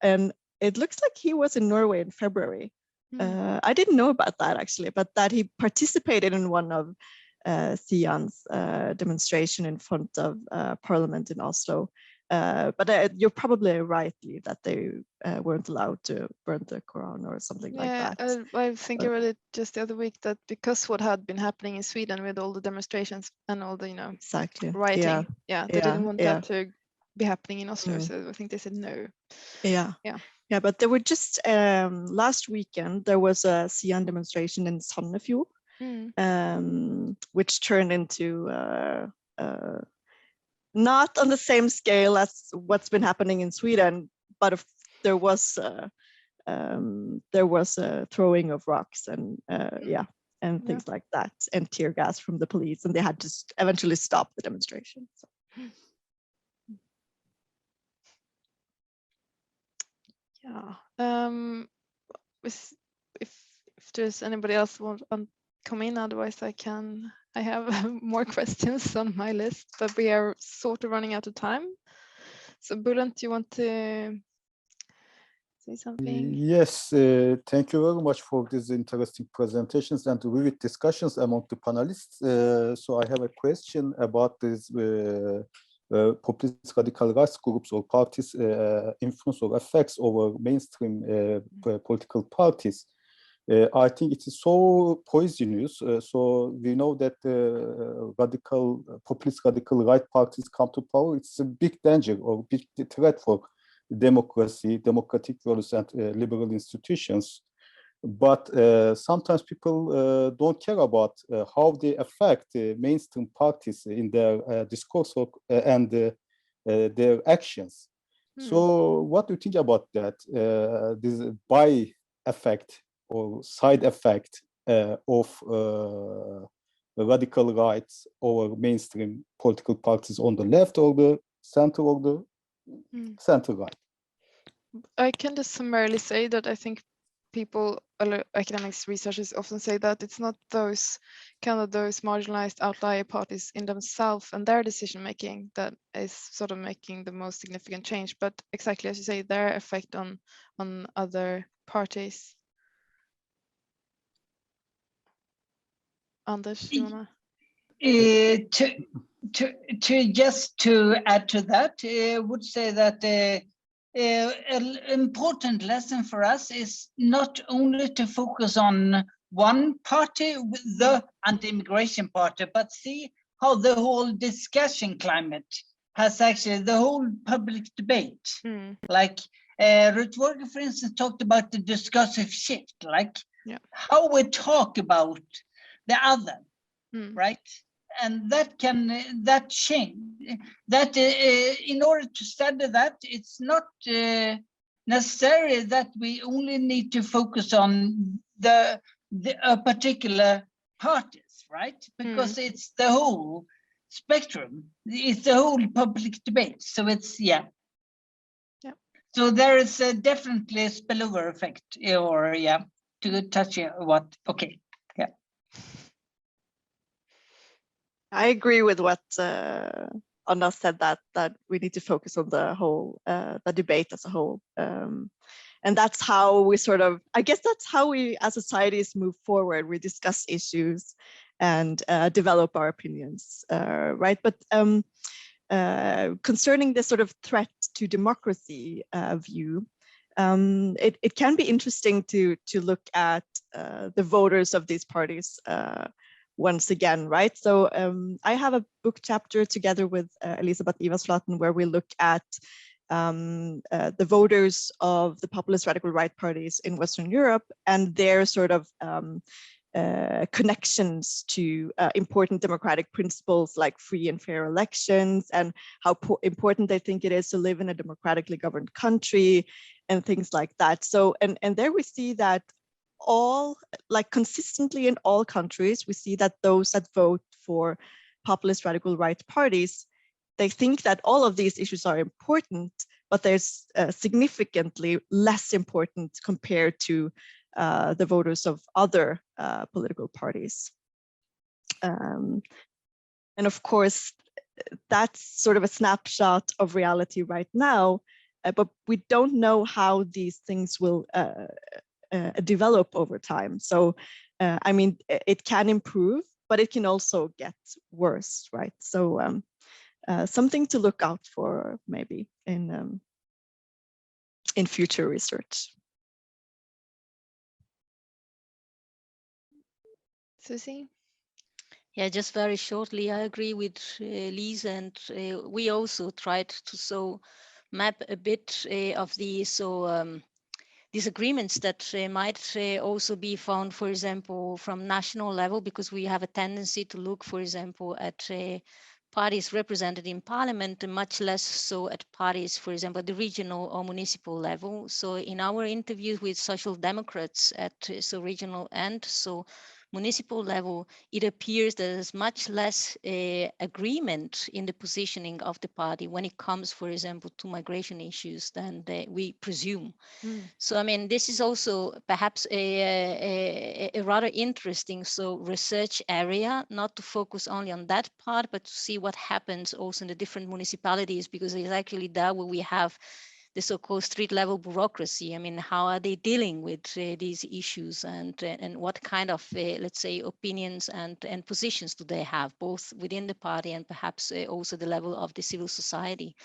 and it looks like he was in Norway in February. I didn't know about that actually, but that he participated in one of Sian's demonstration in front of Parliament in Oslo. But you're probably right, Lee, that they weren't allowed to burn the Quran or something like that. I think I read it just the other week that because what had been happening in Sweden with all the demonstrations and all the exactly rioting, they didn't want that to be happening in Oslo, so I think they said no. Yeah, but there were just last weekend there was a Sian demonstration in Sandefjord, which turned into not on the same scale as what's been happening in Sweden, but there was a throwing of rocks and things like that, and tear gas from the police, and they had to eventually stop the demonstration. So. If there's anybody else want to come in, otherwise I have more questions on my list, but we are sort of running out of time. So Bulent, you want to say something? Yes, thank you very much for these interesting presentations and vivid discussions among the panelists. So I have a question about this populist radical rights groups or parties' influence or effects over mainstream political parties. I think it is so poisonous. So we know that populist radical right parties come to power. It's a big danger or big threat for democracy, democratic values, and liberal institutions. But sometimes people don't care about how they affect mainstream parties in their discourse and their actions. So what do you think about that? This by effect or side effect of radical rights over mainstream political parties on the left or the center or the center right? I can just summarily say that I think academics, researchers often say that it's not those marginalized outlier parties in themselves and their decision making that is sort of making the most significant change, but exactly as you say, their effect on other parties. Anders, you wanna? To add to that, I would say that an important lesson for us is not only to focus on one party, the anti-immigration party, but see how the whole discussion climate has actually the whole public debate. Like Ruth Worger, for instance, talked about the discursive shift, like how we talk about the other, right? And that change, that in order to study that, it's not necessary that we only need to focus on the particular parties, right? Because it's the whole spectrum, it's the whole public debate. So it's so there is definitely a spillover effect, or to touch what I agree with what Anna said, that we need to focus on the whole the debate as a whole, And that's how we sort of, I guess that's how we as societies move forward. We discuss issues and develop our opinions, right? But concerning this sort of threat to democracy view, it can be interesting to look at the voters of these parties once again, right? So I have a book chapter together with Elisabeth Ivarsflaten where we look at the voters of the populist radical right parties in Western Europe and their sort of connections to important democratic principles like free and fair elections, and how important they think it is to live in a democratically governed country and things like that. So, and there we see that all, like consistently in all countries, we see that those that vote for populist radical right parties, they think that all of these issues are important, but there's significantly less important compared to the voters of other political parties. And of course, that's sort of a snapshot of reality right now, but we don't know how these things will develop over time. So, I mean, it can improve, but it can also get worse, right? So something to look out for maybe in future research. Susi? Yeah, just very shortly, I agree with Lise, and we also tried to map a bit of the disagreements that might also be found, for example, from national level, because we have a tendency to look, for example, at parties represented in parliament, and much less so at parties, for example, at the regional or municipal level. So in our interviews with social democrats at regional and municipal level, it appears there's much less agreement in the positioning of the party when it comes, for example, to migration issues than we presume. So, I mean, this is also perhaps a rather interesting research area, not to focus only on that part, but to see what happens also in the different municipalities, because it's actually there where we have the so-called street level bureaucracy. I mean, how are they dealing with these issues, and what kind of, let's say, opinions and positions do they have, both within the party and perhaps also the level of the civil society.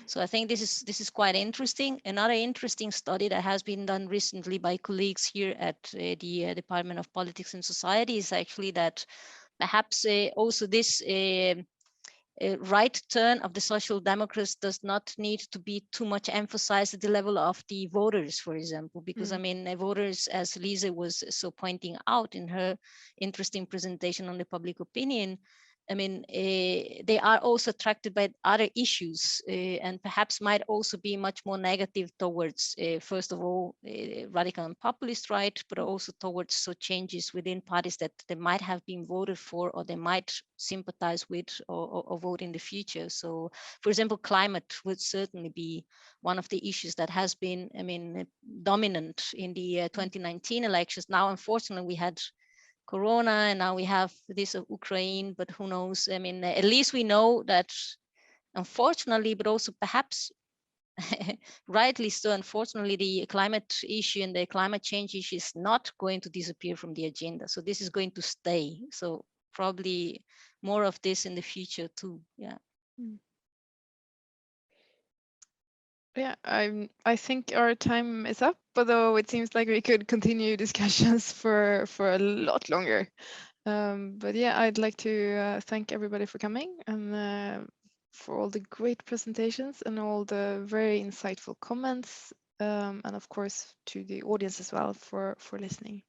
So I think this is quite interesting. Another interesting study that has been done recently by colleagues here at the Department of Politics and Society is actually that perhaps also this right turn of the Social Democrats does not need to be too much emphasized at the level of the voters, for example, because I mean, voters, as Lise was pointing out in her interesting presentation on the public opinion, I mean, they are also attracted by other issues and perhaps might also be much more negative towards, first of all, radical and populist right, but also towards changes within parties that they might have been voted for or they might sympathize with or vote in the future. So, for example, climate would certainly be one of the issues that has been, I mean, dominant in the 2019 elections. Now, unfortunately, we had Corona, and now we have this of Ukraine, but who knows? I mean, at least we know that, unfortunately, but also perhaps rightly so, unfortunately, the climate issue and the climate change issue is not going to disappear from the agenda. So this is going to stay. So probably more of this in the future too. Yeah. Yeah, I think our time is up, although it seems like we could continue discussions for a lot longer. But yeah, I'd like to thank everybody for coming and for all the great presentations and all the very insightful comments, and of course to the audience as well for listening.